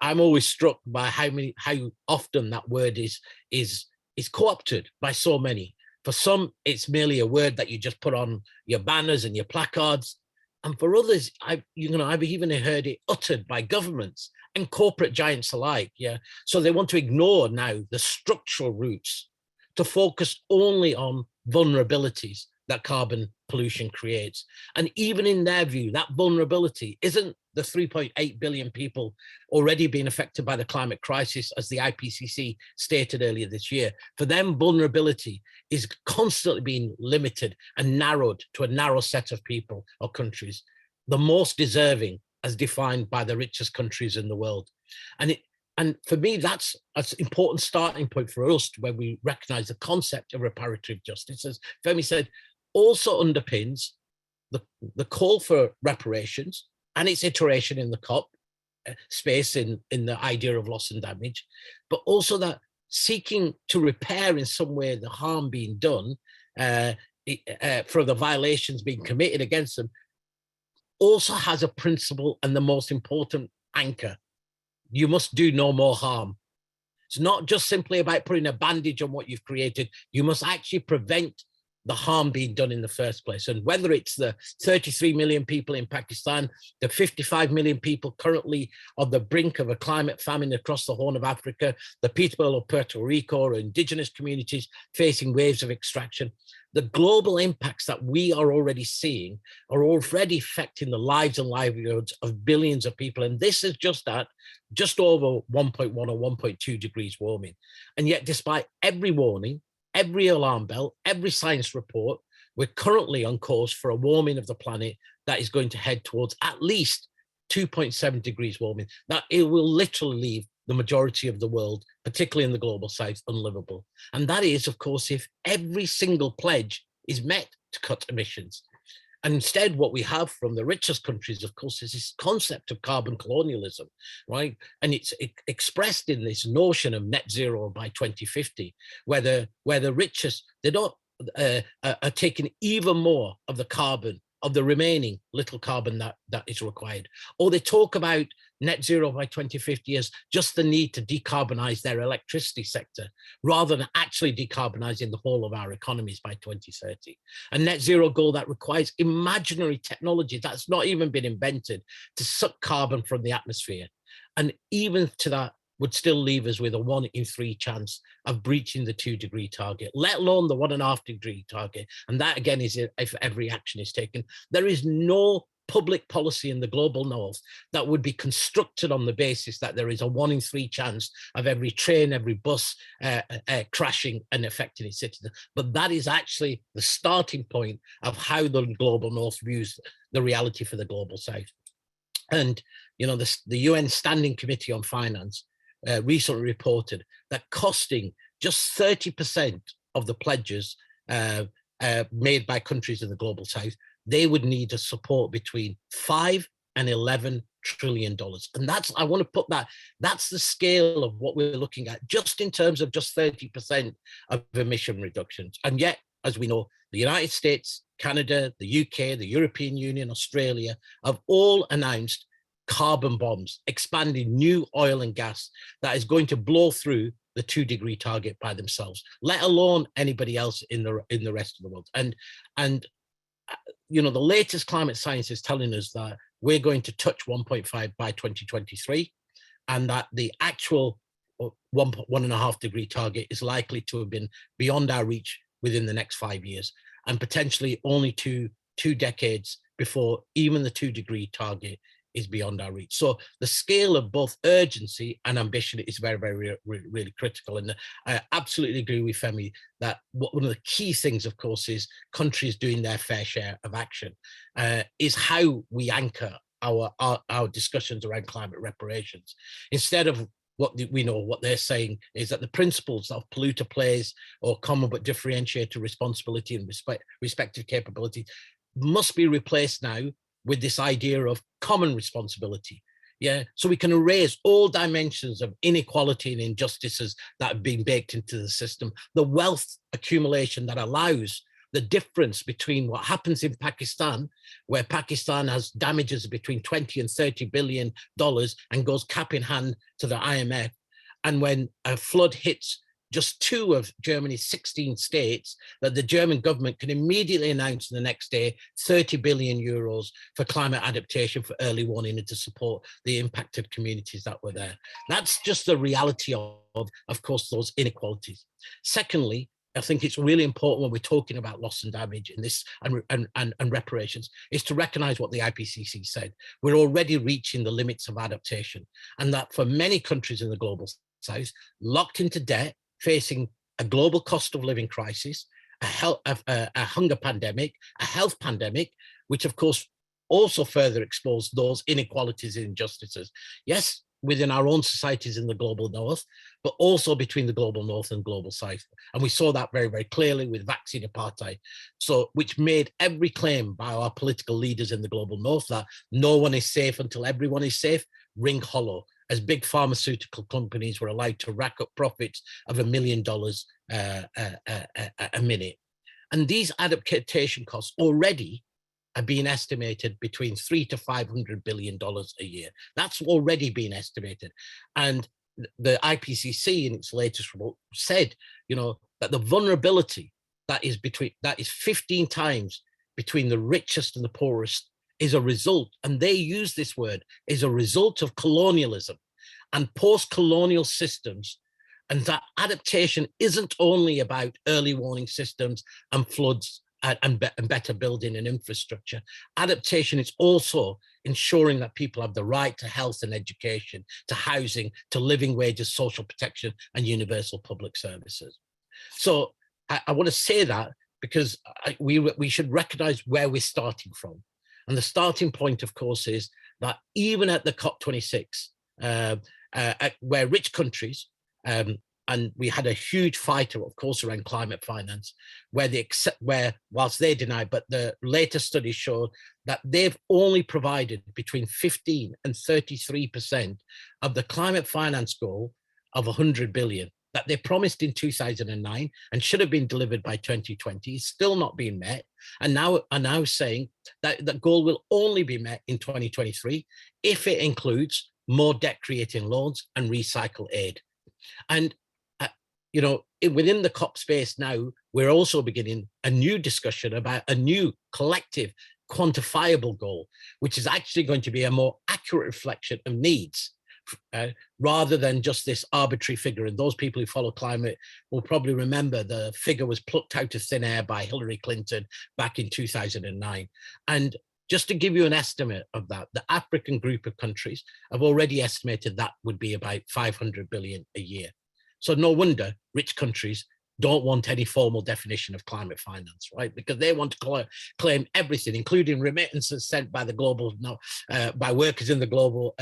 I'm always struck by how often that word is co-opted by so many. For some, it's merely a word that you just put on your banners and your placards. And for others, I've even heard it uttered by governments and corporate giants alike. Yeah. So they want to ignore now the structural roots to focus only on vulnerabilities that carbon pollution creates. And even in their view, that vulnerability isn't the 3.8 billion people already being affected by the climate crisis, as the IPCC stated earlier this year. For them, vulnerability is constantly being limited and narrowed to a narrow set of people or countries, the most deserving as defined by the richest countries in the world. And for me, that's an important starting point for us when we recognize the concept of reparative justice, as Femi said, also underpins the call for reparations and its iteration in the COP space in the idea of loss and damage, but also that seeking to repair in some way the harm being done for the violations being committed against them, also has a principle and the most important anchor. You must do no more harm. It's not just simply about putting a bandage on what you've created. You must actually prevent the harm being done in the first place. And whether it's the 33 million people in Pakistan, the 55 million people currently on the brink of a climate famine across the Horn of Africa, the people of Puerto Rico or indigenous communities facing waves of extraction, the global impacts that we are already seeing are already affecting the lives and livelihoods of billions of people. And this is just over 1.1 or 1.2 degrees warming. And yet, despite every warning, every alarm bell, every science report, we're currently on course for a warming of the planet that is going to head towards at least 2.7 degrees warming. That it will literally leave the majority of the world, particularly in the global south, unlivable. And that is, of course, if every single pledge is met to cut emissions. And instead, what we have from the richest countries, of course, is this concept of carbon colonialism, right? And it's expressed in this notion of net zero by 2050, where the richest, they don't are taking even more of the carbon, of the remaining little carbon that is required. Or they talk about net zero by 2050 as just the need to decarbonize their electricity sector, rather than actually decarbonizing the whole of our economies by 2030. A net zero goal that requires imaginary technology that's not even been invented to suck carbon from the atmosphere. And even to that would still leave us with a 1 in 3 chance of breaching the 2-degree target, let alone the 1.5-degree target. And that again is if every action is taken. There is no public policy in the global north that would be constructed on the basis that there is a 1 in 3 chance of every train, every bus crashing and affecting its citizens. But that is actually the starting point of how the global north views the reality for the global south. And you know, the UN Standing Committee on Finance recently reported that costing just 30% of the pledges made by countries in the global south, they would need to support between $5 and $11 trillion. And that's, I want to put that's the scale of what we're looking at, just in terms of just 30% of emission reductions. And yet, as we know, the United States, Canada, the UK, the European Union, Australia have all announced carbon bombs, expanding new oil and gas that is going to blow through the 2-degree target by themselves, let alone anybody else in the rest of the world. And you know, the latest climate science is telling us that we're going to touch 1.5 by 2023, and that the actual 1.5-degree target is likely to have been beyond our reach within the next 5 years, and potentially only two decades before even the 2-degree target is beyond our reach. So the scale of both urgency and ambition is very, very, really critical. And I absolutely agree with Femi that one of the key things, of course, is countries doing their fair share of action, is how we anchor our discussions around climate reparations. Instead of what they're saying is that the principles of polluter pays or common but differentiated responsibility and respective capability must be replaced now with this idea of common responsibility. Yeah, so we can erase all dimensions of inequality and injustices that have been baked into the system, the wealth accumulation that allows the difference between what happens in Pakistan, where Pakistan has damages between 20 and $30 billion and goes cap in hand to the IMF, and when a flood hits just 2 of Germany's 16 states, that the German government can immediately announce the next day 30 billion euros for climate adaptation, for early warning, and to support the impacted communities that were there. That's just the reality of course, those inequalities. Secondly, I think it's really important when we're talking about loss and damage in this and reparations, is to recognize what the IPCC said. We're already reaching the limits of adaptation, and that for many countries in the global south, locked into debt, facing a global cost of living crisis, a hunger pandemic, a health pandemic, which of course also further exposed those inequalities and injustices. Yes, within our own societies in the global north, but also between the global north and global south. And we saw that very, very clearly with vaccine apartheid, so which made every claim by our political leaders in the global north that no one is safe until everyone is safe ring hollow, as big pharmaceutical companies were allowed to rack up profits of $1 million a minute. And these adaptation costs already are being estimated between $300 to $500 billion a year. That's already been estimated. And the IPCC in its latest report said, that the vulnerability that is 15 times between the richest and the poorest is a result, and they use this word, is a result of colonialism and post-colonial systems. And that adaptation isn't only about early warning systems and floods and better building and infrastructure. Adaptation is also ensuring that people have the right to health and education, to housing, to living wages, social protection, and universal public services. So I want to say that because we should recognize where we're starting from. And the starting point, of course, is that even at the COP26, where rich countries, and we had a huge fight, of course, around climate finance, where whilst they deny, but the latest studies showed that they've only provided between 15 and 33% of the climate finance goal of 100 billion that they promised in 2009 and should have been delivered by 2020, is still not being met, and now are now saying that that goal will only be met in 2023 if it includes more debt creating loans and recycle aid. And within the COP space now, we're also beginning a new discussion about a new collective quantifiable goal, which is actually going to be a more accurate reflection of needs, rather than just this arbitrary figure. And those people who follow climate will probably remember the figure was plucked out of thin air by Hillary Clinton back in 2009. And just to give you an estimate of that, the African group of countries have already estimated that would be about 500 billion a year. So no wonder rich countries don't want any formal definition of climate finance, right? Because they want to claim everything, including remittances sent by the by workers in the global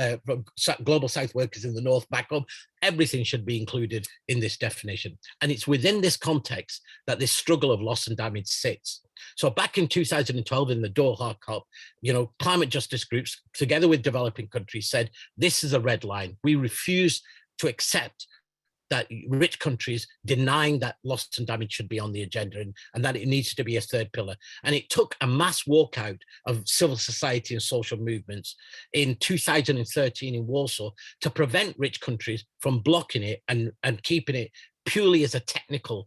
South workers in the North back home. Everything should be included in this definition. And it's within this context that this struggle of loss and damage sits. So back in 2012 in the Doha COP, climate justice groups, together with developing countries, said, this is a red line. We refuse to accept that rich countries denying that loss and damage should be on the agenda, and that it needs to be a third pillar. And it took a mass walkout of civil society and social movements in 2013 in Warsaw to prevent rich countries from blocking it and keeping it purely as a technical,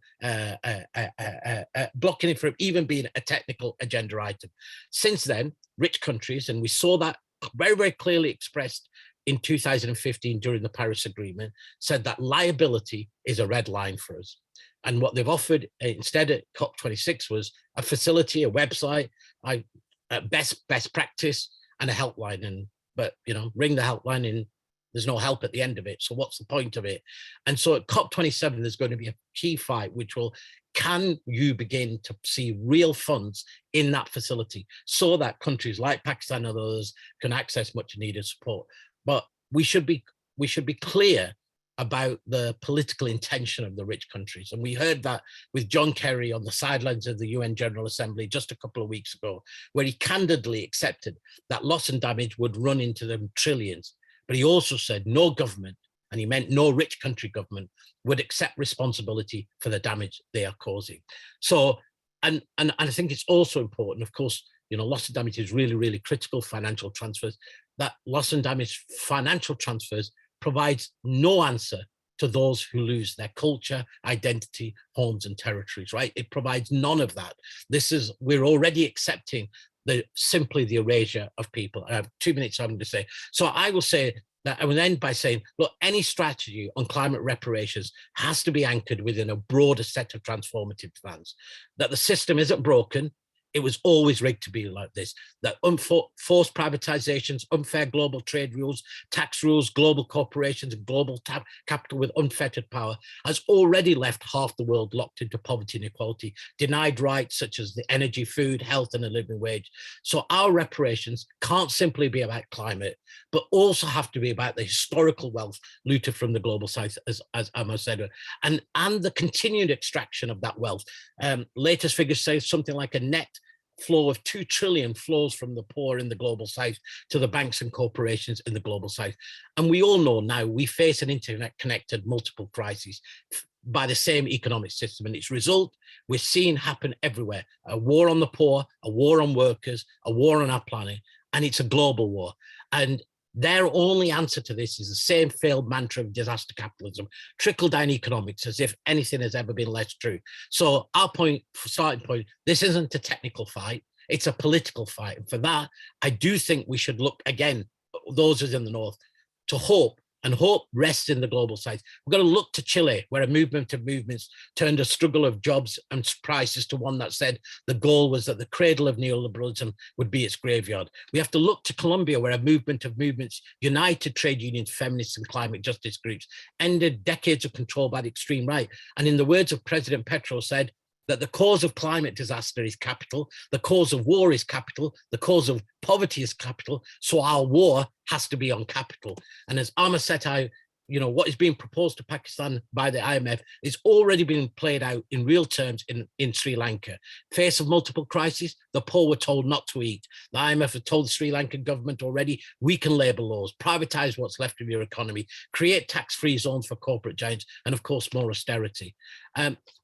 blocking it from even being a technical agenda item. Since then, rich countries, and we saw that very, very clearly expressed in 2015 during the Paris Agreement, said that liability is a red line for us. And what they've offered instead at COP26 was a facility, a website, best practice, and a helpline. But ring the helpline and there's no help at the end of it. So what's the point of it? And so at COP27, there's going to be a key fight, which will, can you begin to see real funds in that facility so that countries like Pakistan and others can access much needed support? But we should be clear about the political intention of the rich countries. And we heard that with John Kerry on the sidelines of the UN General Assembly just a couple of weeks ago, where he candidly accepted that loss and damage would run into the trillions. But he also said no government, and he meant no rich country government, would accept responsibility for the damage they are causing. So, and I think it's also important, of course, loss and damage is really, really critical. Financial transfers, that loss and damage financial transfers provides no answer to those who lose their culture, identity, homes and territories, right? It provides none of that. We're already accepting simply the erasure of people. I have 2 minutes I'm going to say. So I will say that I will end by saying, look, any strategy on climate reparations has to be anchored within a broader set of transformative plans, that the system isn't broken. It was always rigged to be like this, that forced privatizations, unfair global trade rules, tax rules, global corporations, and global capital with unfettered power has already left half the world locked into poverty and inequality, denied rights such as the energy, food, health, and a living wage. So our reparations can't simply be about climate, but also have to be about the historical wealth looted from the global south, as Amar said, and the continued extraction of that wealth. Latest figures say something like a net flow of 2 trillion flows from the poor in the global south to the banks and corporations in the global south. And we all know now we face an internet-connected multiple crises, by the same economic system. And its result, we're seeing happen everywhere. A war on the poor, a war on workers, a war on our planet, and it's a global war. And their only answer to this is the same failed mantra of disaster capitalism, trickle-down economics, as if anything has ever been less true. So our starting point, this isn't a technical fight, it's a political fight. And for that, I do think we should look, again, those in the North, to hope, and hope rests in the global south. We're going to look to Chile, where a movement of movements turned a struggle of jobs and prices to one that said the goal was that the cradle of neoliberalism would be its graveyard. We have to look to Colombia, where a movement of movements united trade unions, feminists, and climate justice groups, ended decades of control by the extreme right. And in the words of President Petro, said that the cause of climate disaster is capital, the cause of war is capital, the cause of poverty is capital, so our war has to be on capital. And as Amar set out, what is being proposed to Pakistan by the IMF is already being played out in real terms in Sri Lanka. Face of multiple crises, the poor were told not to eat. The IMF had told the Sri Lankan government already, weaken labour laws, privatise what's left of your economy, create tax-free zones for corporate giants, and of course, more austerity.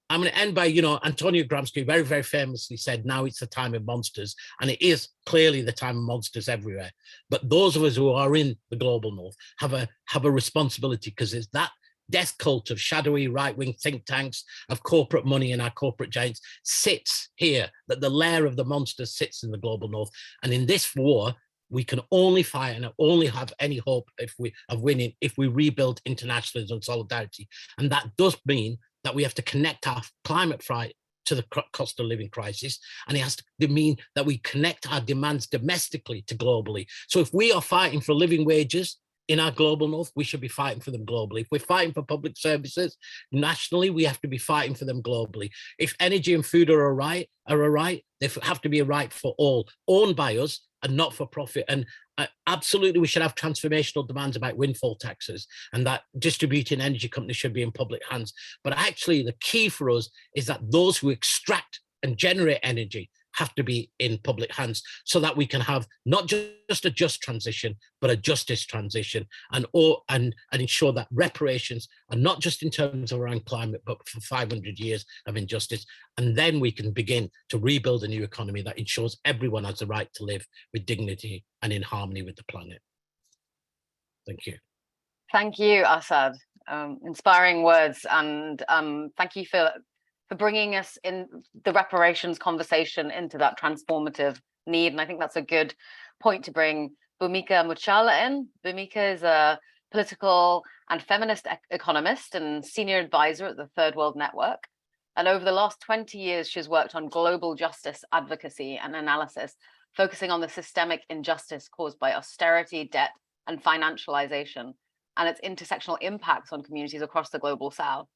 I'm going to end by, Antonio Gramsci very, very famously said, now it's the time of monsters. And it is clearly the time of monsters everywhere. But those of us who are in the global North have a responsibility, because it's that death cult of shadowy right-wing think tanks, of corporate money and our corporate giants sits here, that the lair of the monsters sits in the global North. And in this war, we can only fight and only have any hope of winning if we rebuild internationalism and solidarity. And that does mean that we have to connect our climate fright to the cost of living crisis. And it has to mean that we connect our demands domestically to globally. So if we are fighting for living wages in our global North, we should be fighting for them globally. If we're fighting for public services nationally, we have to be fighting for them globally. If energy and food are a right, they have to be a right for all, owned by us and not for profit. And absolutely, we should have transformational demands about windfall taxes, and that distributing energy companies should be in public hands. But actually, the key for us is that those who extract and generate energy have to be in public hands, so that we can have not just a just transition, but a justice transition, and ensure that reparations are not just in terms of around climate, but for 500 years of injustice. And then we can begin to rebuild a new economy that ensures everyone has the right to live with dignity and in harmony with the planet. Thank you. Thank you, Asad. Inspiring words, and thank you for bringing us in the reparations conversation into that transformative need. And I think that's a good point to bring Bhumika Muchala in. Bhumika is a political and feminist economist and senior advisor at the Third World Network. And over the last 20 years, she's worked on global justice advocacy and analysis, focusing on the systemic injustice caused by austerity, debt, and financialization, and its intersectional impacts on communities across the global South.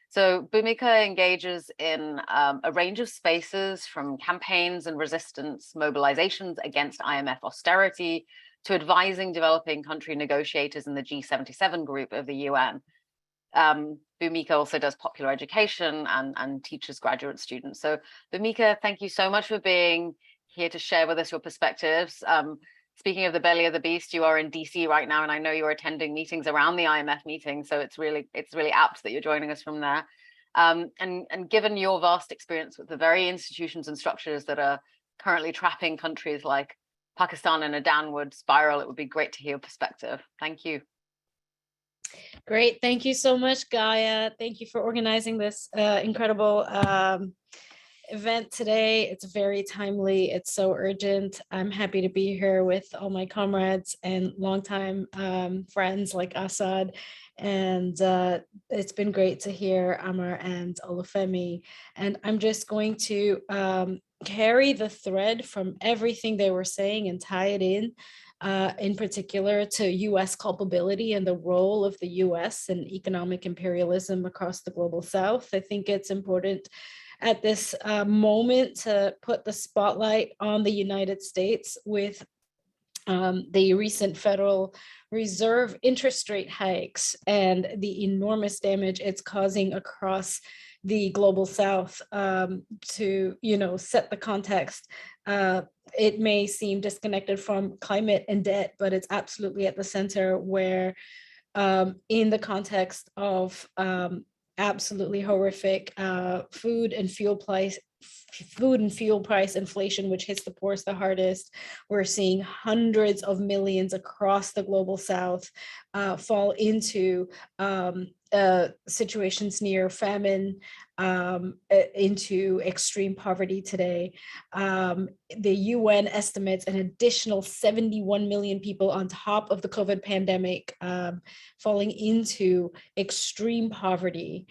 So Bhumika engages in a range of spaces, from campaigns and resistance mobilizations against IMF austerity to advising developing country negotiators in the G77 group of the UN. Bhumika also does popular education and teaches graduate students. So Bhumika, thank you so much for being here to share with us your perspectives. Speaking of the belly of the beast, you are in DC right now, and I know you're attending meetings around the IMF meeting, so it's really apt that you're joining us from there. And given your vast experience with the very institutions and structures that are currently trapping countries like Pakistan in a downward spiral, it would be great to hear your perspective. Thank you. Great. Thank you so much, Gaia. Thank you for organizing this incredible event today. It's very timely. It's so urgent. I'm happy to be here with all my comrades and longtime friends like Asad. And it's been great to hear Amar and Olufemi. And I'm just going to carry the thread from everything they were saying and tie it in particular to US culpability and the role of the US in economic imperialism across the global South. I think it's important at this moment to put the spotlight on the United States with the recent Federal Reserve interest rate hikes and the enormous damage it's causing across the global South. To set the context, it may seem disconnected from climate and debt, but it's absolutely at the center, where in the context of absolutely horrific. Food and fuel price inflation, which hits the poorest the hardest. We're seeing hundreds of millions across the global south fall into situations near famine, into extreme poverty today. The UN estimates an additional 71 million people on top of the COVID pandemic falling into extreme poverty.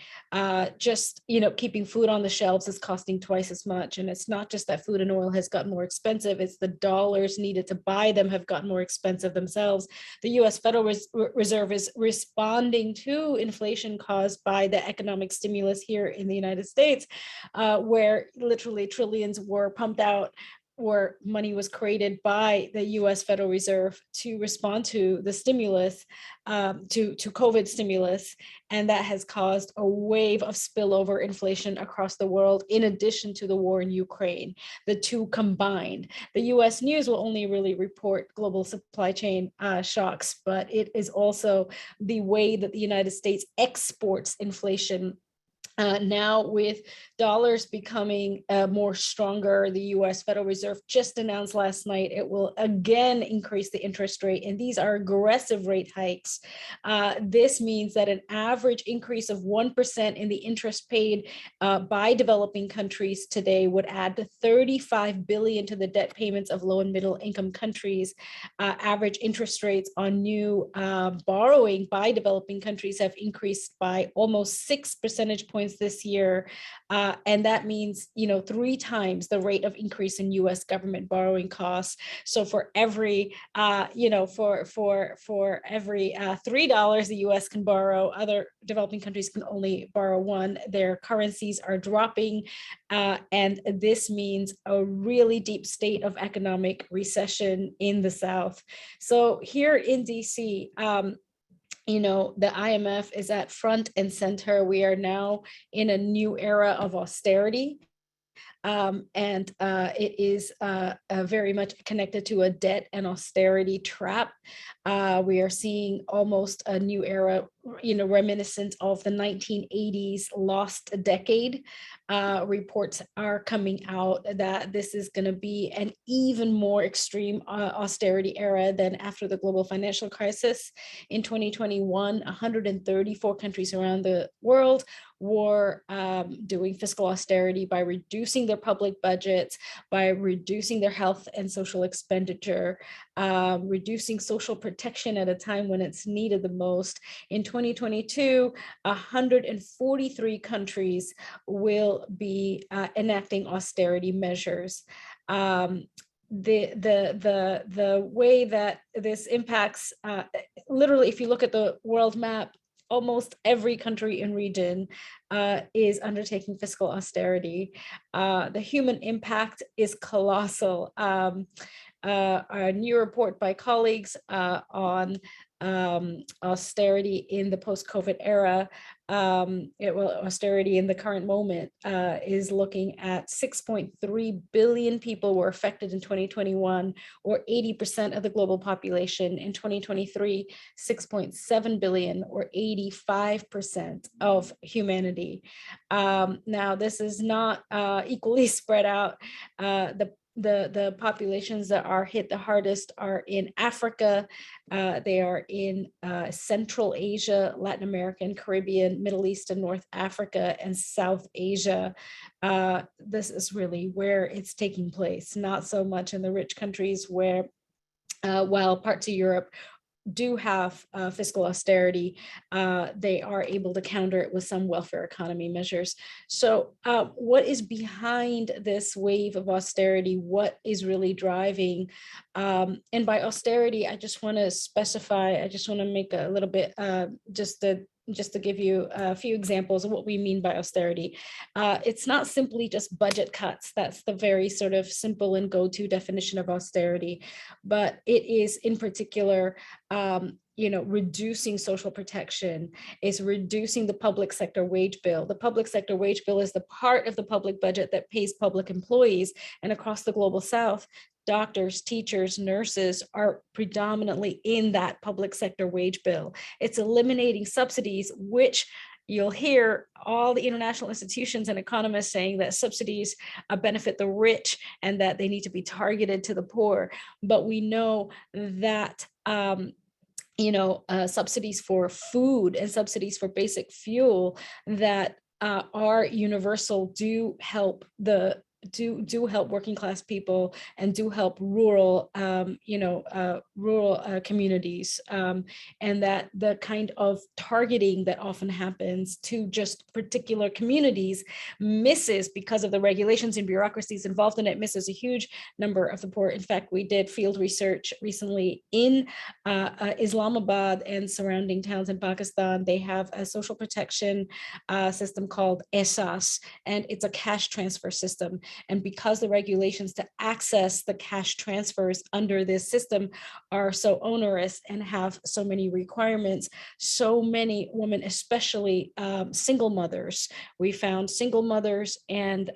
Just, keeping food on the shelves is costing twice as much. And it's not just that food and oil has gotten more expensive, it's the dollars needed to buy them have gotten more expensive themselves. The US Federal Reserve is responding to inflation caused by the economic stimulus here in the United States, where literally trillions were pumped out, where money was created by the US Federal Reserve to respond to the stimulus, to COVID stimulus. And that has caused a wave of spillover inflation across the world, in addition to the war in Ukraine, the two combined. The US news will only really report global supply chain shocks, but it is also the way that the United States exports inflation. Now, with dollars becoming more stronger, the US Federal Reserve just announced last night it will again increase the interest rate, and these are aggressive rate hikes. This means that an average increase of 1% in the interest paid by developing countries today would add 35 billion to the debt payments of low and middle income countries. Average interest rates on new borrowing by developing countries have increased by almost 6 percentage points this year, and that means 3 times the rate of increase in U.S. government borrowing costs. So for every for every $3 the U.S. can borrow, other developing countries can only borrow 1. Their currencies are dropping, and this means a really deep state of economic recession in the South. So here in DC, the IMF is at front and center. We are now in a new era of austerity. And it is very much connected to a debt and austerity trap. We are seeing almost a new era, reminiscent of the 1980s lost decade. Reports are coming out that this is going to be an even more extreme austerity era than after the global financial crisis. In 2021, 134 countries around the world were doing fiscal austerity by reducing their public budgets, by reducing their health and social expenditure, reducing social protection at a time when it's needed the most. In 2022, 143 countries will be enacting austerity measures. The way that this impacts, literally, if you look at the world map, almost every country and region is undertaking fiscal austerity. The human impact is colossal. A new report by colleagues on austerity in the post-COVID era, austerity in the current moment, is looking at 6.3 billion people were affected in 2021, or 80% of the global population. In 2023, 6.7 billion, or 85% of humanity. Now, this is not equally spread out. The populations that are hit the hardest are in Africa. They are in Central Asia, Latin America, and Caribbean, Middle East and North Africa, and South Asia. This is really where it's taking place, not so much in the rich countries where, while parts of Europe do have fiscal austerity, they are able to counter it with some welfare economy measures. So what is behind this wave of austerity? What is really driving? And by austerity, I just want to specify, I just want to make a little bit, just to give you a few examples of what we mean by austerity. It's not simply just budget cuts. That's the very sort of simple and go-to definition of austerity, but it is in particular, reducing social protection, is reducing the public sector wage bill. The public sector wage bill is the part of the public budget that pays public employees, and across the global South, doctors, teachers, nurses are predominantly in that public sector wage bill. It's eliminating subsidies, which you'll hear all the international institutions and economists saying that subsidies benefit the rich and that they need to be targeted to the poor. But we know that subsidies for food and subsidies for basic fuel that are universal do help help working class people and do help rural communities, and that the kind of targeting that often happens to just particular communities misses, because of the regulations and bureaucracies involved in it, misses a huge number of the poor. In fact, we did field research recently in Islamabad and surrounding towns in Pakistan. They have a social protection system called ESAS, and it's a cash transfer system. And because the regulations to access the cash transfers under this system are so onerous and have so many requirements, so many women, especially single mothers, we found single mothers and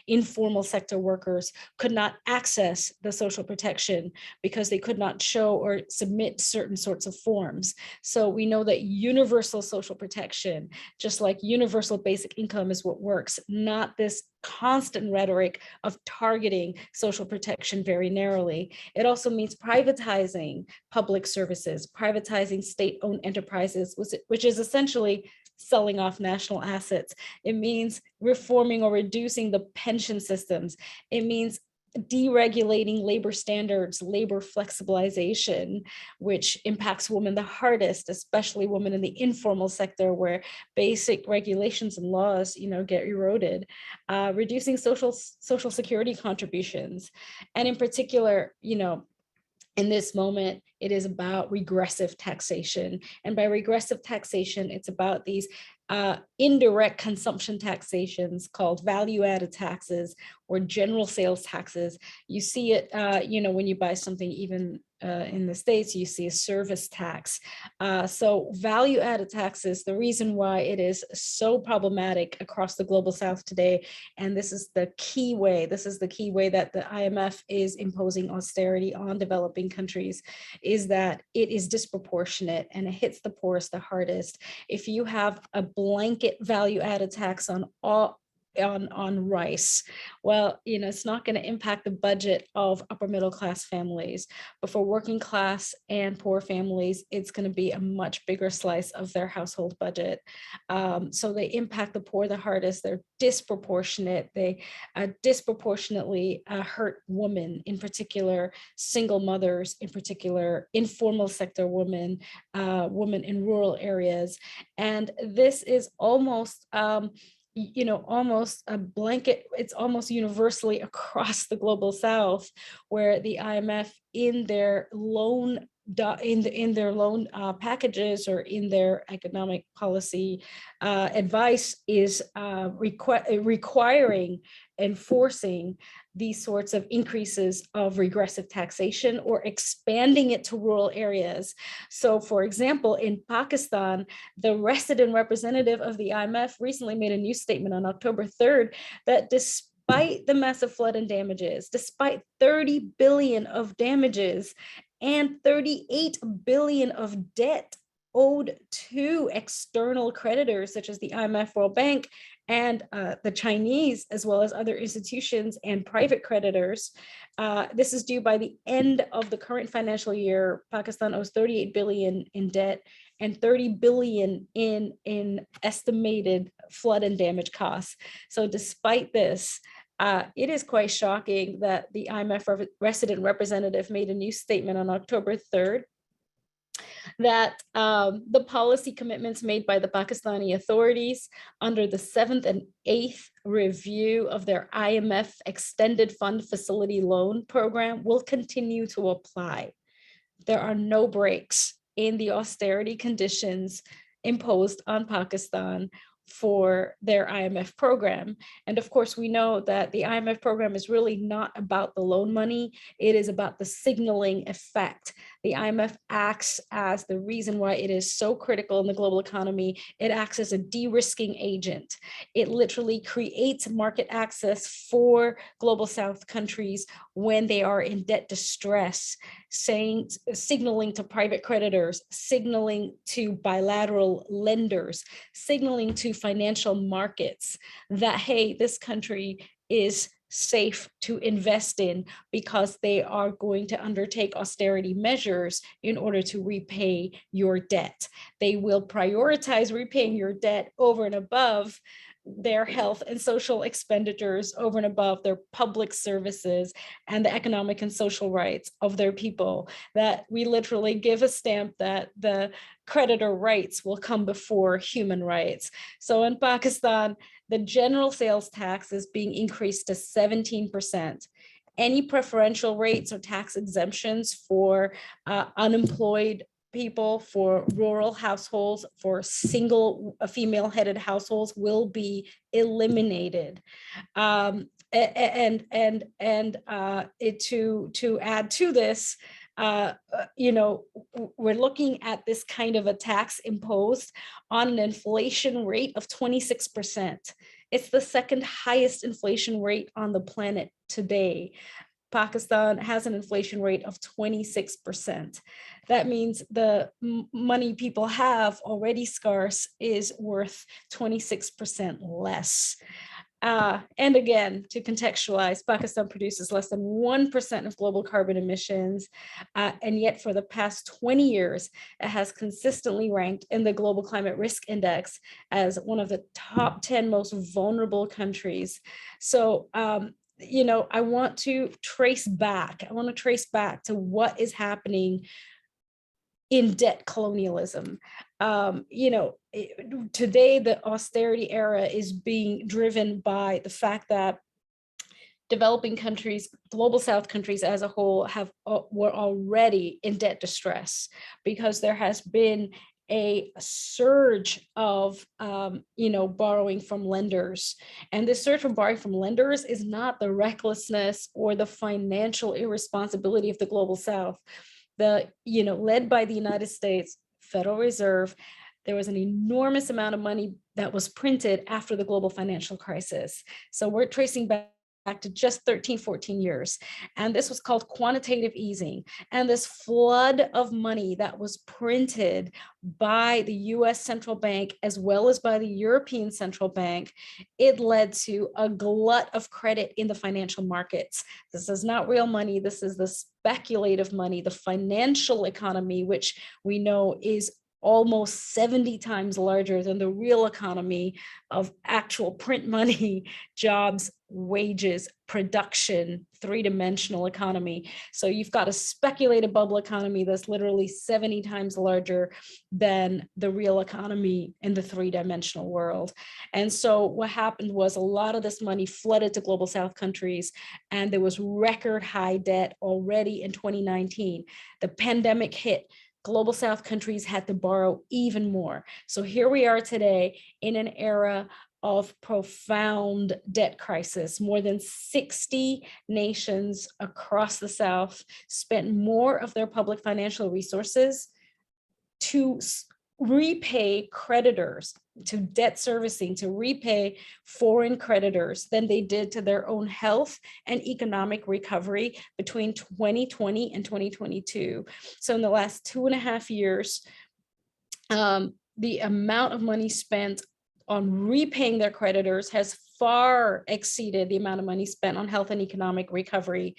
informal sector workers could not access the social protection because they could not show or submit certain sorts of forms. So we know that universal social protection, just like universal basic income, is what works, not this constant rhetoric of targeting social protection very narrowly. It also means privatizing public services, privatizing state-owned enterprises, which is essentially selling off national assets. It means reforming or reducing the pension systems. It means deregulating labor standards, labor flexibilization, which impacts women the hardest, especially women in the informal sector where basic regulations and laws, get eroded, reducing social security contributions. And in particular, in this moment, it is about regressive taxation. And by regressive taxation, it's about these indirect consumption taxations called value-added taxes or general sales taxes. You see it, when you buy something, even in the States, you see a service tax. So value-added taxes, the reason why it is so problematic across the global South today, and this is the key way that the IMF is imposing austerity on developing countries, is that it is disproportionate and it hits the poorest the hardest. If you have a blanket value-added tax on rice, well, it's not going to impact the budget of upper middle class families, but for working class and poor families, it's going to be a much bigger slice of their household budget. So they impact the poor the hardest. They're disproportionate. They disproportionately hurt women, in particular, single mothers, in particular, informal sector women, women in rural areas. And this is almost almost a blanket, it's almost universally across the global South, where the IMF in their loan packages or in their economic policy advice is requiring, enforcing these sorts of increases of regressive taxation or expanding it to rural areas. So for example, in Pakistan, the resident representative of the IMF recently made a news statement on October 3rd that despite the massive flood and damages, despite 30 billion of damages and 38 billion of debt owed to external creditors such as the IMF, World Bank, and the Chinese, as well as other institutions and private creditors. This is due by the end of the current financial year. Pakistan owes 38 billion in debt and 30 billion in estimated flood and damage costs. So despite this, it is quite shocking that the IMF resident representative made a new statement on October 3rd that the policy commitments made by the Pakistani authorities under the 7th and 8th review of their IMF Extended Fund Facility Loan Program will continue to apply. There are no breaks in the austerity conditions imposed on Pakistan for their IMF program. And of course, we know that the IMF program is really not about the loan money. It is about the signaling effect. The IMF acts as the reason why it is so critical in the global economy. It acts as a de-risking agent. It literally creates market access for global South countries when they are in debt distress. signaling to private creditors, signaling to bilateral lenders, signaling to financial markets that, hey, this country is safe to invest in because they are going to undertake austerity measures in order to repay your debt. They will prioritize repaying your debt over and above their health and social expenditures, over and above their public services and the economic and social rights of their people. That we literally give a stamp that the creditor rights will come before human rights. So in Pakistan, the general sales tax is being increased to 17%. Any preferential rates or tax exemptions for unemployed people, for rural households, for single female-headed households will be eliminated. To add to this, we're looking at this kind of a tax imposed on an inflation rate of 26%. It's the second highest inflation rate on the planet today. Pakistan has an inflation rate of 26%. That means the money people have, already scarce, is worth 26% less. And again, to contextualize, Pakistan produces less than 1% of global carbon emissions. And yet for the past 20 years, it has consistently ranked in the Global Climate Risk Index as one of the top 10 most vulnerable countries. So, I want to trace back to what is happening in debt colonialism. Today, the austerity era is being driven by the fact that developing countries, global South countries as a whole, were already in debt distress because there has been a surge of borrowing from lenders. And this surge from borrowing from lenders is not the recklessness or the financial irresponsibility of the global South. Led by the United States Federal Reserve, there was an enormous amount of money that was printed after the global financial crisis. So we're tracing back to just 13, 14 years. And this was called quantitative easing. And this flood of money that was printed by the US Central Bank, as well as by the European Central Bank, it led to a glut of credit in the financial markets. This is not real money. This is the speculative money, the financial economy, which we know is almost 70 times larger than the real economy of actual print money, jobs, wages, production, three-dimensional economy. So you've got a speculative bubble economy that's literally 70 times larger than the real economy in the three-dimensional world. And so what happened was a lot of this money flooded to global South countries, and there was record high debt already in 2019. The pandemic hit. Global South countries had to borrow even more. So here we are today in an era of profound debt crisis. More than 60 nations across the South spent more of their public financial resources to repay creditors, to debt servicing, to repay foreign creditors than they did to their own health and economic recovery between 2020 and 2022. So in the last 2.5 years, the amount of money spent on repaying their creditors has far exceeded the amount of money spent on health and economic recovery.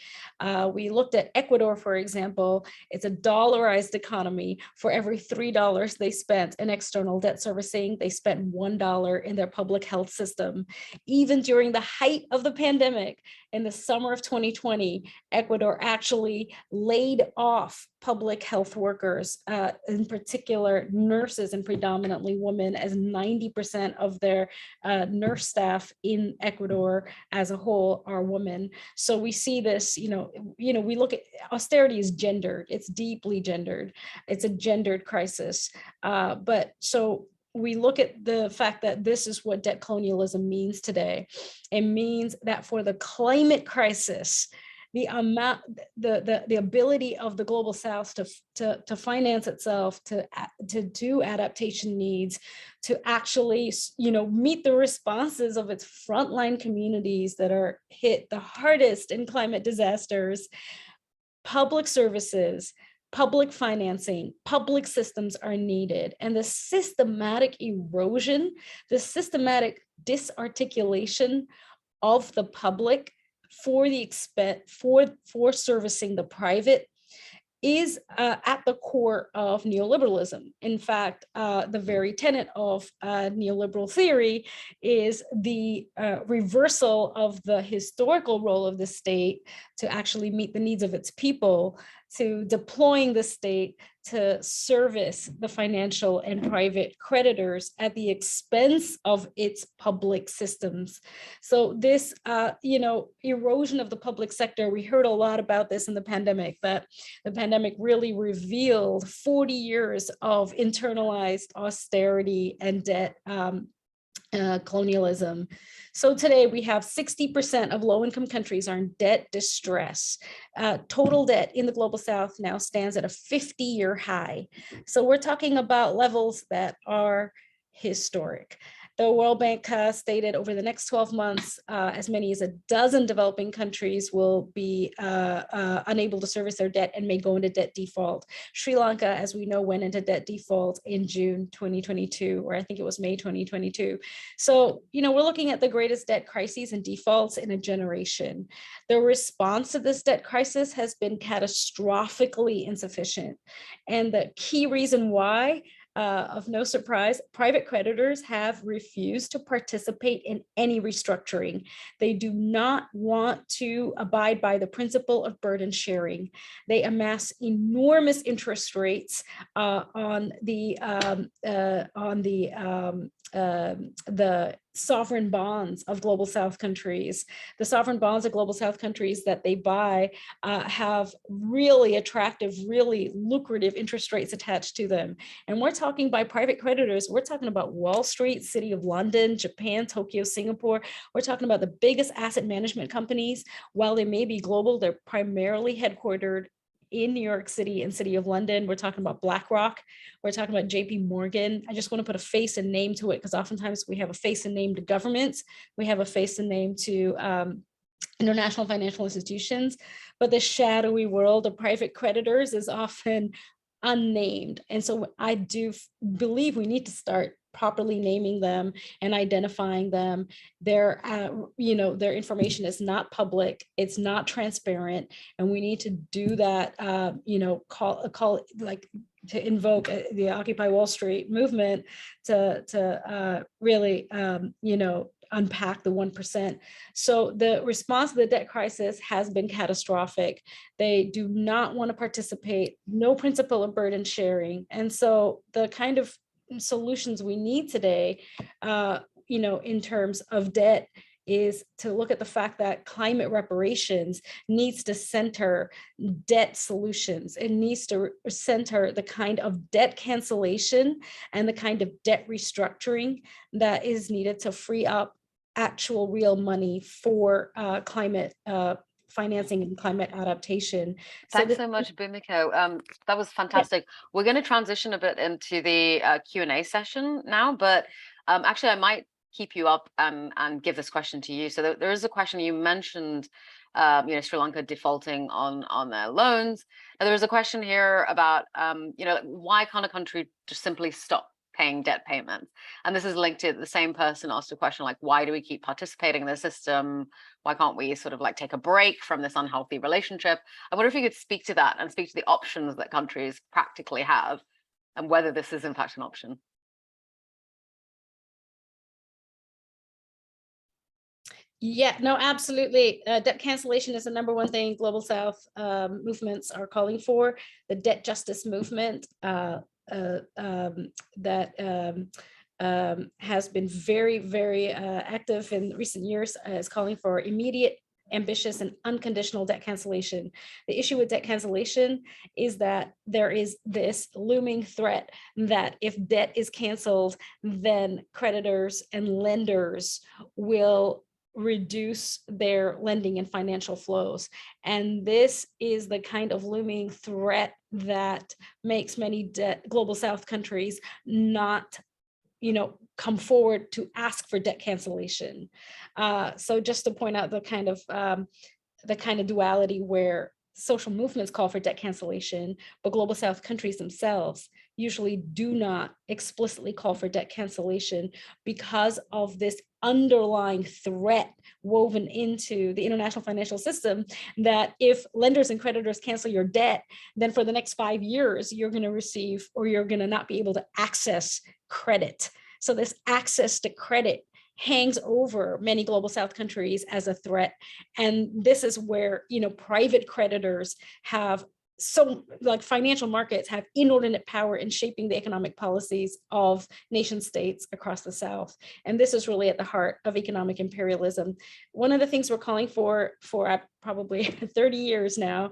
We looked at Ecuador, for example. It's a dollarized economy. For every $3 they spent in external debt servicing, they spent $1 in their public health system. Even during the height of the pandemic, in the summer of 2020, Ecuador actually laid off public health workers, in particular nurses and predominantly women, as 90% of their nurse staff in Ecuador as a whole are women. So we see this, we look at austerity is gendered. It's deeply gendered. It's a gendered crisis. But so we look at the fact that this is what debt colonialism means today. It means that for the climate crisis, the amount, the ability of the global South to finance itself, to do adaptation needs, to actually, meet the responses of its frontline communities that are hit the hardest in climate disasters. public services, public financing, public systems are needed. And the systematic erosion, the systematic disarticulation of the public for the for servicing the private is at the core of neoliberalism. In fact, the very tenet of neoliberal theory is the reversal of the historical role of the state to actually meet the needs of its people, to deploying the state to service the financial and private creditors at the expense of its public systems. So this, erosion of the public sector, we heard a lot about this in the pandemic, that the pandemic really revealed 40 years of internalized austerity and debt colonialism. So today we have 60% of low-income countries are in debt distress. Total debt in the global south now stands at a 50-year high. So we're talking about levels that are historic. The World Bank stated over the next 12 months, as many as a dozen developing countries will be unable to service their debt and may go into debt default. Sri Lanka, as we know, went into debt default in June 2022, or I think it was May 2022. So, we're looking at the greatest debt crises and defaults in a generation. The response to this debt crisis has been catastrophically insufficient. And the key reason why, of no surprise, private creditors have refused to participate in any restructuring. They do not want to abide by the principle of burden sharing. They amass enormous interest rates on the sovereign bonds of global south countries. The sovereign bonds of global south countries that they buy have really attractive, really lucrative interest rates attached to them. And we're talking by private creditors, we're talking about Wall Street, City of London, Japan, Tokyo, Singapore. We're talking about the biggest asset management companies. While they may be global, they're primarily headquartered in New York City and City of London. We're talking about BlackRock. We're talking about JP Morgan. I just want to put a face and name to it, because oftentimes we have a face and name to governments. We have a face and name to international financial institutions, but the shadowy world of private creditors is often unnamed. And so I do believe we need to start properly naming them and identifying them. Their information is not public, it's not transparent, and we need to do that. Call like to invoke the Occupy Wall Street movement to really unpack the 1%. So the response to the debt crisis has been catastrophic. They do not want to participate, no principle of burden sharing. And so the kind of solutions we need today, in terms of debt, is to look at the fact that climate reparations needs to center debt solutions. It needs to center the kind of debt cancellation and the kind of debt restructuring that is needed to free up actual real money for climate financing and climate adaptation. Thanks so much, Bhumika. That was fantastic. Yeah. We're going to transition a bit into the Q&A session now, but actually I might keep you up and give this question to you. So there is a question you mentioned, Sri Lanka defaulting on their loans. And there is a question here about, why can't a country just simply stop paying debt payments? And this is linked to the same person asked a question like, why do we keep participating in the system? Why can't we sort of like take a break from this unhealthy relationship? I wonder if you could speak to that and speak to the options that countries practically have and whether this is in fact an option. Yeah, no, absolutely. Debt cancellation is the number one thing Global South movements are calling for. The debt justice movement that has been very, very active in recent years is calling for immediate, ambitious, and unconditional debt cancellation. The issue with debt cancellation is that there is this looming threat that if debt is canceled, then creditors and lenders will reduce their lending and financial flows. And this is the kind of looming threat that makes many global South countries not, come forward to ask for debt cancellation. So just to point out the kind of duality where social movements call for debt cancellation, but global South countries themselves usually do not explicitly call for debt cancellation because of this underlying threat woven into the international financial system that if lenders and creditors cancel your debt, then for the next 5 years, you're going to receive or you're going to not be able to access credit. So this access to credit hangs over many global South countries as a threat. And this is where, private creditors have financial markets have inordinate power in shaping the economic policies of nation states across the South. And this is really at the heart of economic imperialism. One of the things we're calling for probably 30 years now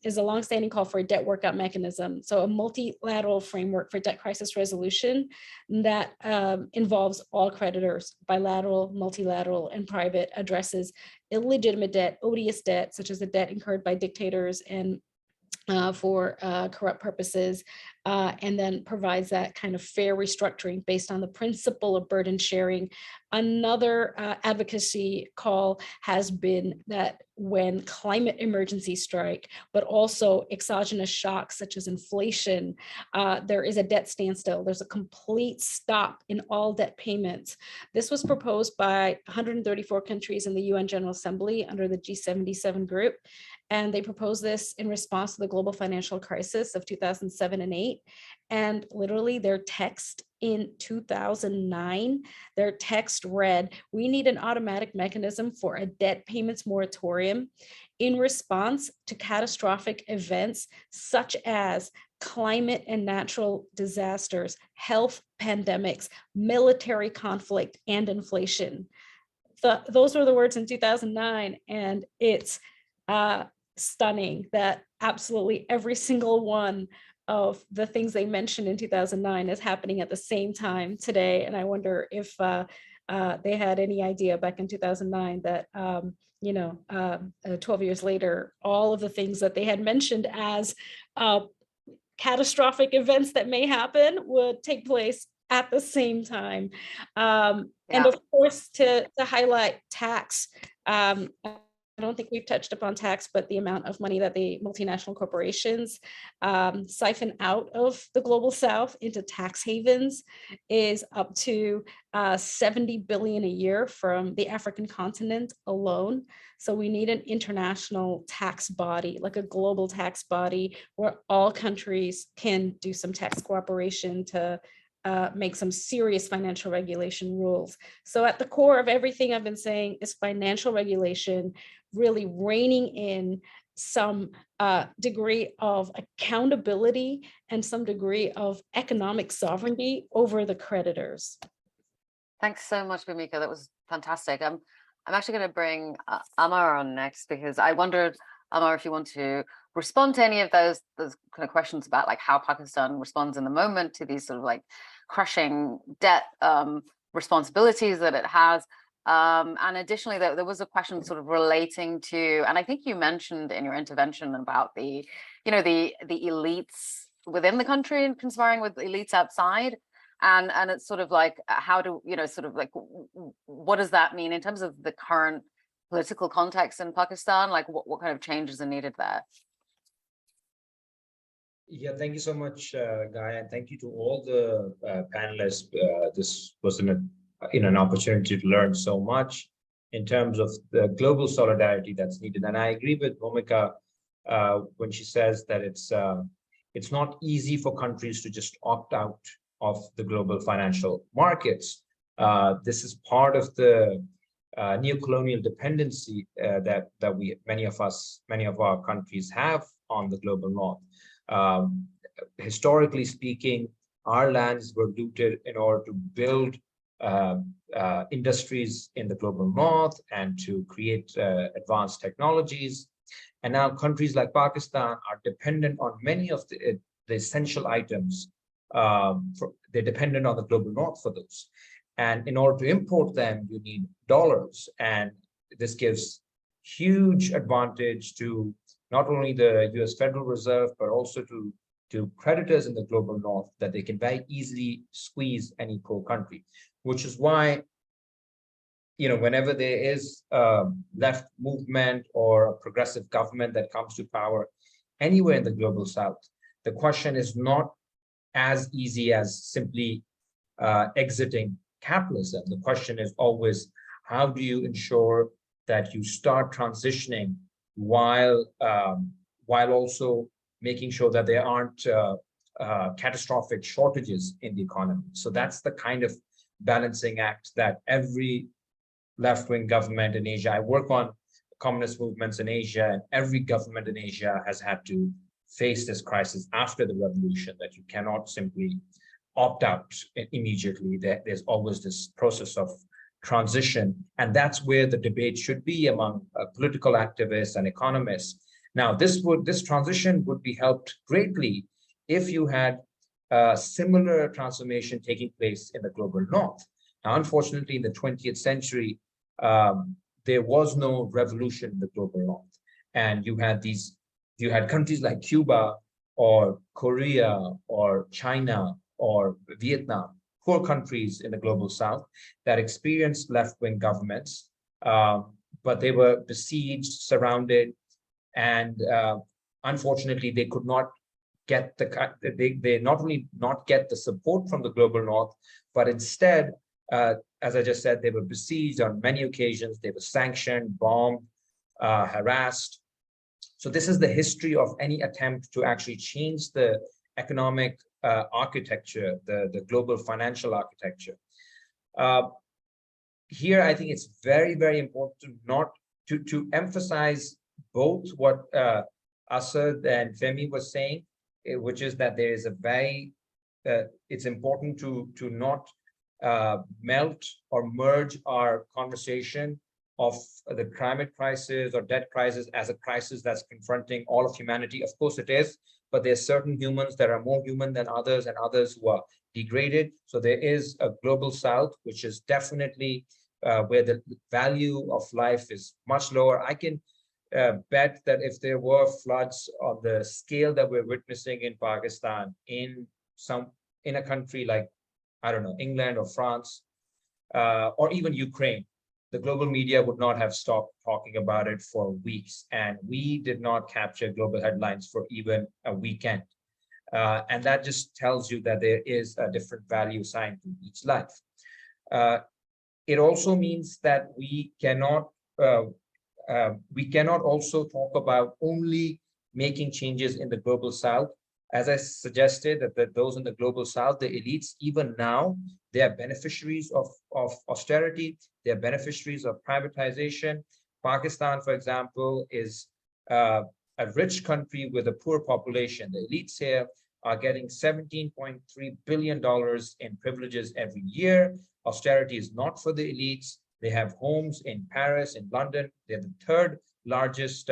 is a longstanding call for a debt workout mechanism. So a multilateral framework for debt crisis resolution that involves all creditors, bilateral, multilateral, and private, addresses illegitimate debt, odious debt, such as the debt incurred by dictators and for corrupt purposes, and then provides that kind of fair restructuring based on the principle of burden sharing. Another advocacy call has been that when climate emergencies strike, but also exogenous shocks such as inflation, there is a debt standstill. There's a complete stop in all debt payments. This was proposed by 134 countries in the UN General Assembly under the G77 group. And they proposed this in response to the global financial crisis of 2007 and 8. And literally their text in 2009, their text read, "We need an automatic mechanism for a debt payments moratorium in response to catastrophic events such as climate and natural disasters, health pandemics, military conflict, and inflation." Those were the words in 2009, and it's stunning that absolutely every single one of the things they mentioned in 2009 is happening at the same time today. And I wonder if they had any idea back in 2009 that 12 years later, all of the things that they had mentioned as catastrophic events that may happen would take place at the same time. And of course, to highlight tax, I don't think we've touched upon tax, but the amount of money that the multinational corporations siphon out of the global South into tax havens is up to 70 billion a year from the African continent alone. So we need an international tax body, like a global tax body, where all countries can do some tax cooperation to make some serious financial regulation rules. So at the core of everything I've been saying is financial regulation, really reining in some degree of accountability and some degree of economic sovereignty over the creditors. Thanks so much, Bhumika. That was fantastic. I'm actually going to bring Amar on next, because I wondered, Amar, if you want to respond to any of those kind of questions about like how Pakistan responds in the moment to these sort of like crushing debt responsibilities that it has. And additionally, there was a question sort of relating to, and I think you mentioned in your intervention about the elites within the country and conspiring with elites outside. And it's sort of like, how do, sort of like, what does that mean in terms of the current political context in Pakistan? Like what kind of changes are needed there? Yeah, thank you so much, Guy, and thank you to all the panelists. This was an opportunity to learn so much in terms of the global solidarity that's needed. And I agree with Bhumika when she says that it's not easy for countries to just opt out of the global financial markets. This is part of the neo-colonial dependency that many of our countries have on the global north. Historically speaking, our lands were looted in order to build industries in the global north and to create advanced technologies. And now countries like Pakistan are dependent on many of the essential items. They're dependent on the global north for those. And in order to import them, you need dollars. And this gives huge advantage to not only the US Federal Reserve, but also to creditors in the global north, that they can very easily squeeze any poor country, which is why whenever there is a left movement or a progressive government that comes to power anywhere in the global south, the question is not as easy as simply exiting capitalism. The question is always, how do you ensure that you start transitioning while also making sure that there aren't catastrophic shortages in the economy? So that's the kind of balancing act that every left-wing government in Asia, I work on communist movements in Asia, and every government in Asia has had to face this crisis after the revolution, that you cannot simply opt out immediately. There's always this process of transition, and that's where the debate should be among political activists and economists. Now, this transition would be helped greatly if you had a similar transformation taking place in the global north. Now, unfortunately, in the 20th century, there was no revolution in the global north, and you had countries like Cuba or Korea or China or Vietnam, poor countries in the global south that experienced left-wing governments, but they were besieged, surrounded, and unfortunately, they could not get they not only not get the support from the global north, but instead, as I just said, they were besieged on many occasions. They were sanctioned, bombed, harassed. So this is the history of any attempt to actually change the economic architecture, the global financial architecture. Here, I think it's very, very important to emphasize both what Asad and Femi was saying, which is that there is a very, it's important to not melt or merge our conversation of the climate crisis or debt crisis as a crisis that's confronting all of humanity. Of course it is, but there's certain humans that are more human than others, and others who are degraded. So there is a global south, which is definitely where the value of life is much lower. I can bet that if there were floods on the scale that we're witnessing in Pakistan, in a country like, I don't know, England or France, or even Ukraine, the global media would not have stopped talking about it for weeks. And we did not capture global headlines for even a weekend. And that just tells you that there is a different value assigned to each life. It also means that we cannot also talk about only making changes in the global south. As I suggested, that those in the global south, the elites, even now, they are beneficiaries of austerity. They are beneficiaries of privatization. Pakistan, for example, is a rich country with a poor population. The elites here are getting $17.3 billion in privileges every year. Austerity is not for the elites. They have homes in Paris, in London. They're the third largest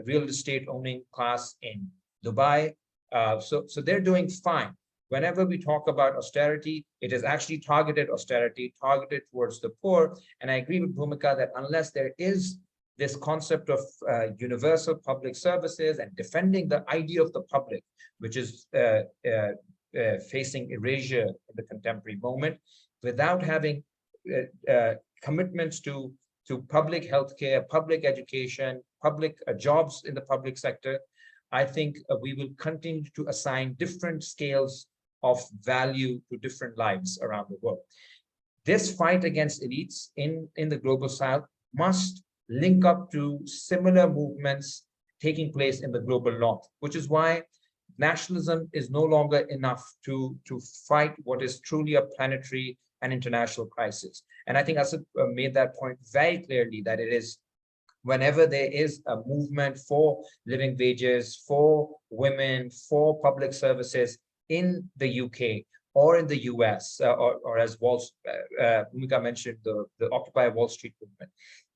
real estate owning class in Dubai. So they're doing fine. Whenever we talk about austerity, it is actually targeted austerity, targeted towards the poor. And I agree with Bhumika that unless there is this concept of universal public services and defending the idea of the public, which is facing erasure in the contemporary moment, without having commitments to public healthcare, public education, public jobs in the public sector, I think we will continue to assign different scales of value to different lives around the world. This fight against elites in the global south must link up to similar movements taking place in the global north, which is why nationalism is no longer enough to fight what is truly a planetary and international crisis. And I think Asad made that point very clearly, that it is whenever there is a movement for living wages, for women, for public services in the UK or in the US, or as Bhumika mentioned, the Occupy Wall Street movement.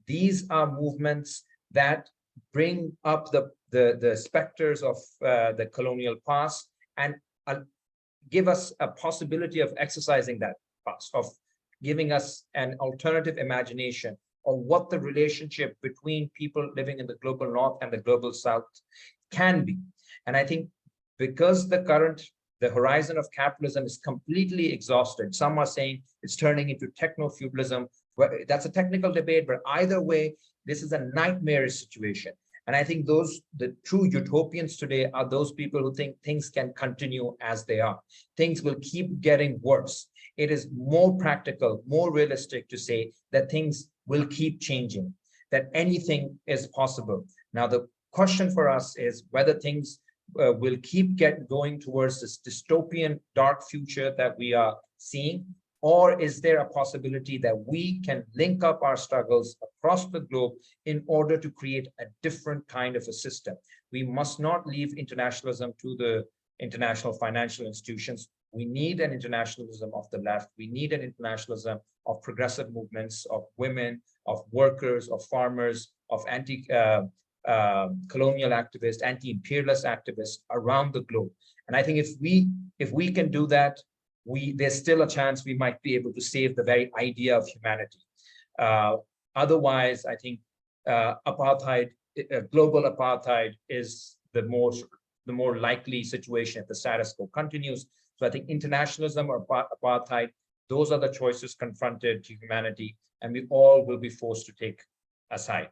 These are movements that bring up the specters of the colonial past and give us a possibility of exercising that past, of giving us an alternative imagination of what the relationship between people living in the global north and the global south can be. And I think because the horizon of capitalism is completely exhausted, some are saying it's turning into techno-feudalism, That's a technical debate, but either way, this is a nightmarish situation. And I think the true utopians today are those people who think things can continue as they are. Things will keep getting worse. It is more practical, more realistic to say that things will keep changing, that anything is possible. Now, the question for us is whether things will keep going towards this dystopian dark future that we are seeing, or is there a possibility that we can link up our struggles across the globe in order to create a different kind of a system? We must not leave internationalism to the international financial institutions. We need an internationalism of the left. We need an internationalism of progressive movements, of women, of workers, of farmers, of anti-colonial activists, anti-imperialist activists around the globe. And I think if we can do that, there's still a chance we might be able to save the very idea of humanity. Otherwise, I think apartheid, global apartheid, is the more likely situation if the status quo continues. So I think internationalism or apartheid, those are the choices confronted to humanity, and we all will be forced to take a side.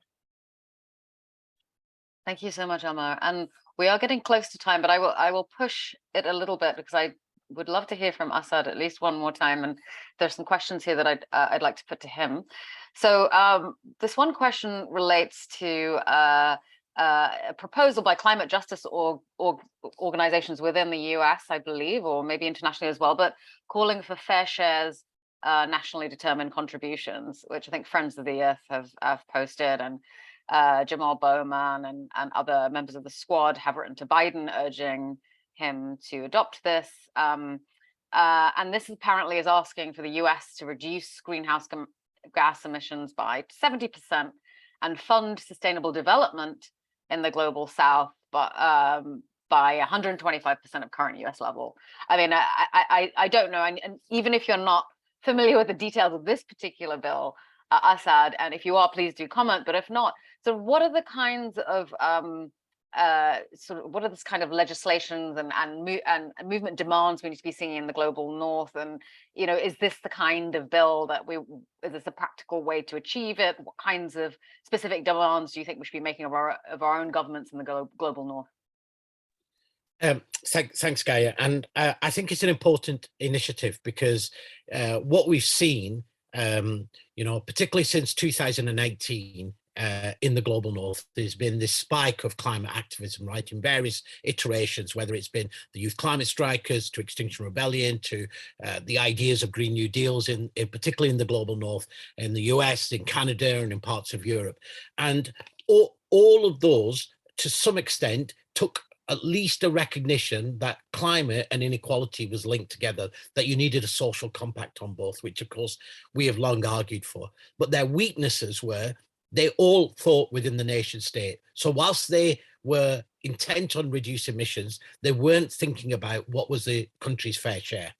Thank you so much, Amar. And we are getting close to time, but I will push it a little bit because I would love to hear from Asad at least one more time. And there's some questions here that I'd like to put to him. So this one question relates to a proposal by climate justice organizations within the US, I believe, or maybe internationally as well, but calling for fair shares, nationally determined contributions, which I think Friends of the Earth have posted, and Jamal Bowman and other members of the squad have written to Biden urging him to adopt this. And this apparently is asking for the US to reduce greenhouse gas emissions by 70% and fund sustainable development in the global south, but by 125% of current US level. I mean, I don't know. And even if you're not familiar with the details of this particular bill, Asad, and if you are, please do comment, but if not, so what are the kinds of what are this kind of legislations and movement demands we need to be seeing in the global north? And, you know, is this the kind of bill that is this a practical way to achieve it? What kinds of specific demands do you think we should be making of our own governments in the global north? Thanks, Gaia. And I think it's an important initiative because what we've seen, you know, particularly since 2018, in the global north, there's been this spike of climate activism, right, in various iterations, whether it's been the youth climate strikers to Extinction Rebellion to the ideas of Green New Deals, particularly in the global north, in the US, in Canada, and in parts of Europe. And all of those, to some extent, took at least a recognition that climate and inequality was linked together, that you needed a social compact on both, which of course we have long argued for. But their weaknesses were they all thought within the nation state. So whilst they were intent on reducing emissions, they weren't thinking about what was the country's fair share.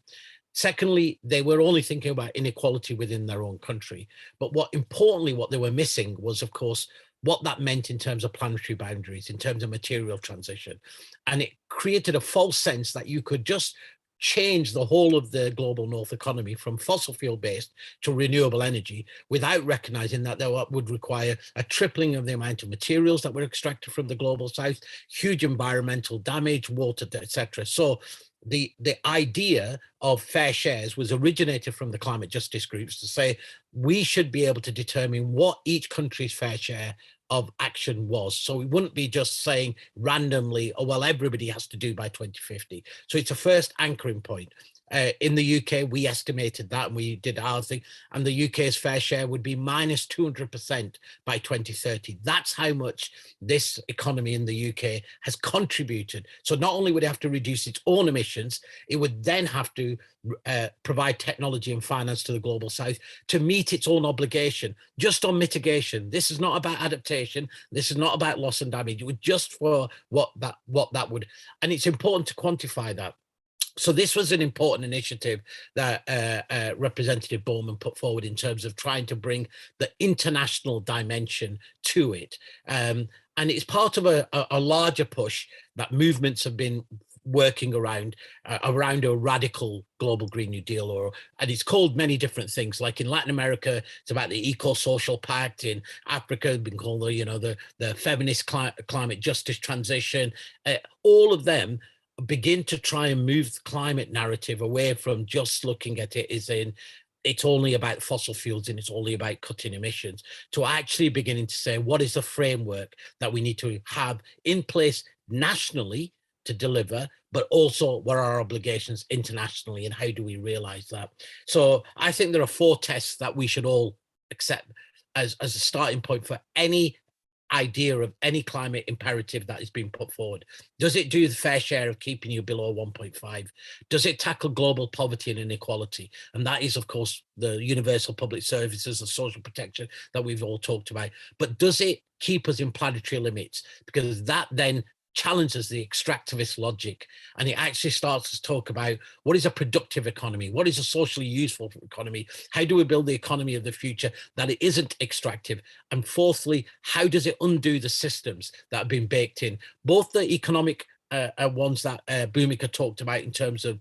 Secondly, they were only thinking about inequality within their own country. But what they were missing was, of course, what that meant in terms of planetary boundaries, in terms of material transition. And it created a false sense that you could just change the whole of the global north economy from fossil fuel based to renewable energy without recognizing that there would require a tripling of the amount of materials that were extracted from the global south, huge environmental damage, water, etc. So the idea of fair shares was originated from the climate justice groups to say we should be able to determine what each country's fair share of action was. So we wouldn't be just saying randomly, oh, well, everybody has to do by 2050. So it's a first anchoring point. In the UK, we estimated that and we did our thing, and the UK's fair share would be minus 200% by 2030. That's how much this economy in the UK has contributed. So not only would it have to reduce its own emissions, it would then have to provide technology and finance to the global south to meet its own obligation just on mitigation. This is not about adaptation. This is not about loss and damage. It was just for what that would, and it's important to quantify that. So this was an important initiative that Representative Bowman put forward in terms of trying to bring the international dimension to it. And it's part of a larger push that movements have been working around a radical global Green New Deal, and it's called many different things. Like in Latin America, it's about the Eco-Social Pact. In Africa, it's been called the feminist climate justice transition. All of them begin to try and move the climate narrative away from just looking at it as in it's only about fossil fuels and it's only about cutting emissions, to actually beginning to say, what is the framework that we need to have in place nationally to deliver, but also what are our obligations internationally and how do we realize that? So I think there are 4 tests that we should all accept as a starting point for any idea of any climate imperative that is being put forward. Does it do the fair share of keeping you below 1.5? Does it tackle global poverty and inequality? And that is, of course, the universal public services, the social protection that we've all talked about. But does it keep us in planetary limits? Because that then challenges the extractivist logic, and it actually starts to talk about what is a productive economy, what is a socially useful economy, how do we build the economy of the future that it isn't extractive, and fourthly, how does it undo the systems that have been baked in, both the economic ones that Bhumika talked about in terms of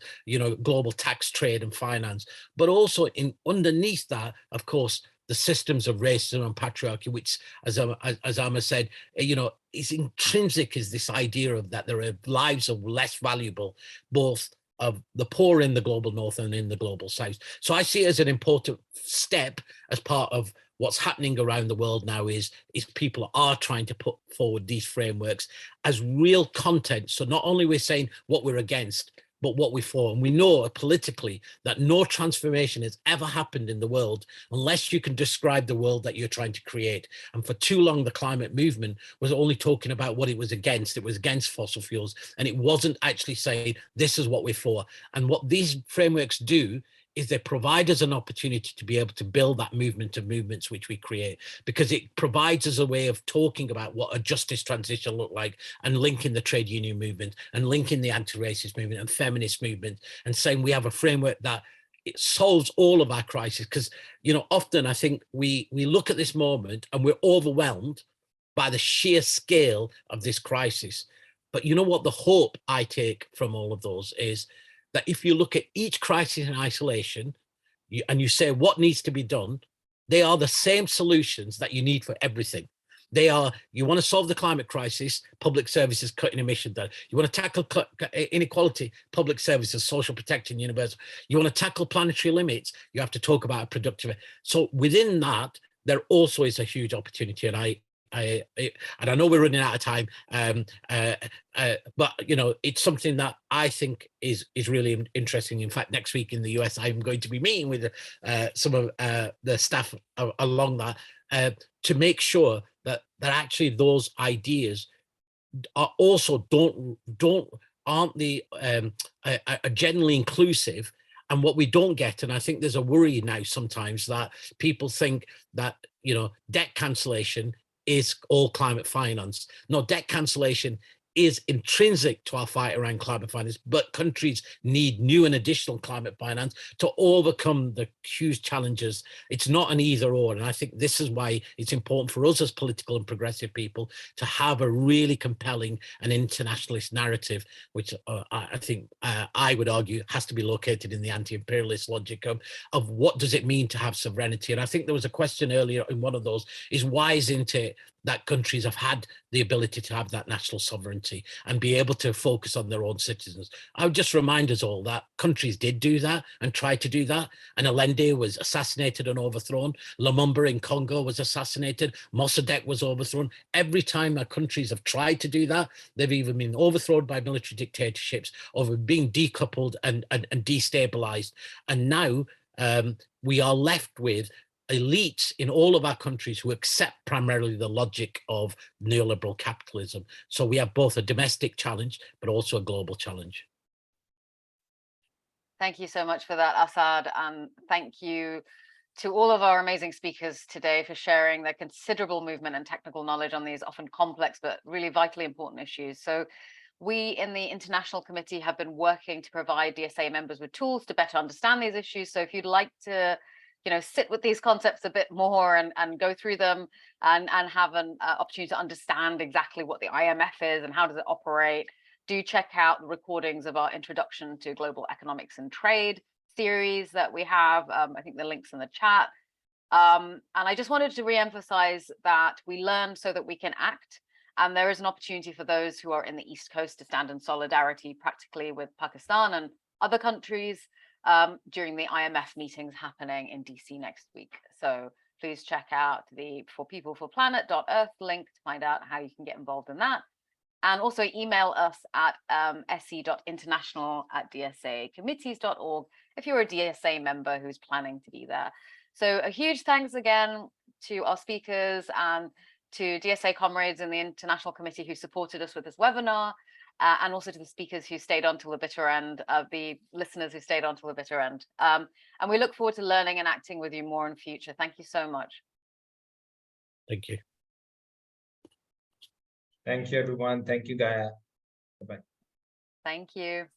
global tax, trade and finance, but also in underneath that, of course, the systems of racism and patriarchy, which, as Amar said, is intrinsic, is this idea of that there are lives of less valuable, both of the poor in the global north and in the global south. So I see it as an important step as part of what's happening around the world now is people are trying to put forward these frameworks as real content. So not only we're saying what we're against, but what we're for. And we know politically that no transformation has ever happened in the world unless you can describe the world that you're trying to create. And for too long, the climate movement was only talking about what it was against. It was against fossil fuels. And it wasn't actually saying, this is what we're for. And what these frameworks do is they provide us an opportunity to be able to build that movement of movements which we create, because it provides us a way of talking about what a justice transition look like, and linking the trade union movement and linking the anti-racist movement and feminist movement, and saying we have a framework that it solves all of our crises. Because often I think we look at this moment and we're overwhelmed by the sheer scale of this crisis. But you know what the hope I take from all of those is that if you look at each crisis in isolation and you say what needs to be done, they are the same solutions that you need for everything. They are, you want to solve the climate crisis, public services, cutting emissions. You want to tackle inequality, public services, social protection, universal. You want to tackle planetary limits, you have to talk about productive. So within that, there also is a huge opportunity. And I know we're running out of time, but it's something that I think is really interesting. In fact, next week in the US, I'm going to be meeting with some of the staff along that to make sure that actually those ideas are also aren't generally inclusive. And what we don't get, and I think there's a worry now sometimes that people think that debt cancellation is all climate finance. No, debt cancellation is intrinsic to our fight around climate finance, but countries need new and additional climate finance to overcome the huge challenges. It's not an either or. And I think this is why it's important for us as political and progressive people to have a really compelling and internationalist narrative, which I think I would argue has to be located in the anti-imperialist logic of what does it mean to have sovereignty. And I think there was a question earlier in one of those is why isn't it that countries have had the ability to have that national sovereignty and be able to focus on their own citizens. I would just remind us all that countries did do that and tried to do that. And Allende was assassinated and overthrown. Lumumba in Congo was assassinated. Mossadegh was overthrown. Every time our countries have tried to do that, they've either been overthrown by military dictatorships or being decoupled and destabilized. And now we are left with elites in all of our countries who accept primarily the logic of neoliberal capitalism. So we have both a domestic challenge, but also a global challenge. Thank you so much for that, Asad. And thank you to all of our amazing speakers today for sharing their considerable movement and technical knowledge on these often complex, but really vitally important issues. So we in the International Committee have been working to provide DSA members with tools to better understand these issues. So if you'd like to sit with these concepts a bit more and go through them and have an opportunity to understand exactly what the IMF is and how does it operate, do check out the recordings of our Introduction to Global Economics and Trade series that we have. I think the link's in the chat. And I just wanted to re-emphasize that we learn so that we can act. And there is an opportunity for those who are in the East Coast to stand in solidarity practically with Pakistan and other countries during the IMF meetings happening in DC next week. So please check out the forpeopleforplanet.earth link to find out how you can get involved in that. And also email us at se.international@dsacommittees.org if you're a DSA member who's planning to be there. So a huge thanks again to our speakers and to DSA comrades in the International Committee who supported us with this webinar, and also to the speakers who stayed on till the bitter end, the listeners who stayed on till the bitter end. And we look forward to learning and acting with you more in future. Thank you so much. Thank you. Thank you, everyone. Thank you, Gaia. Bye-bye. Thank you.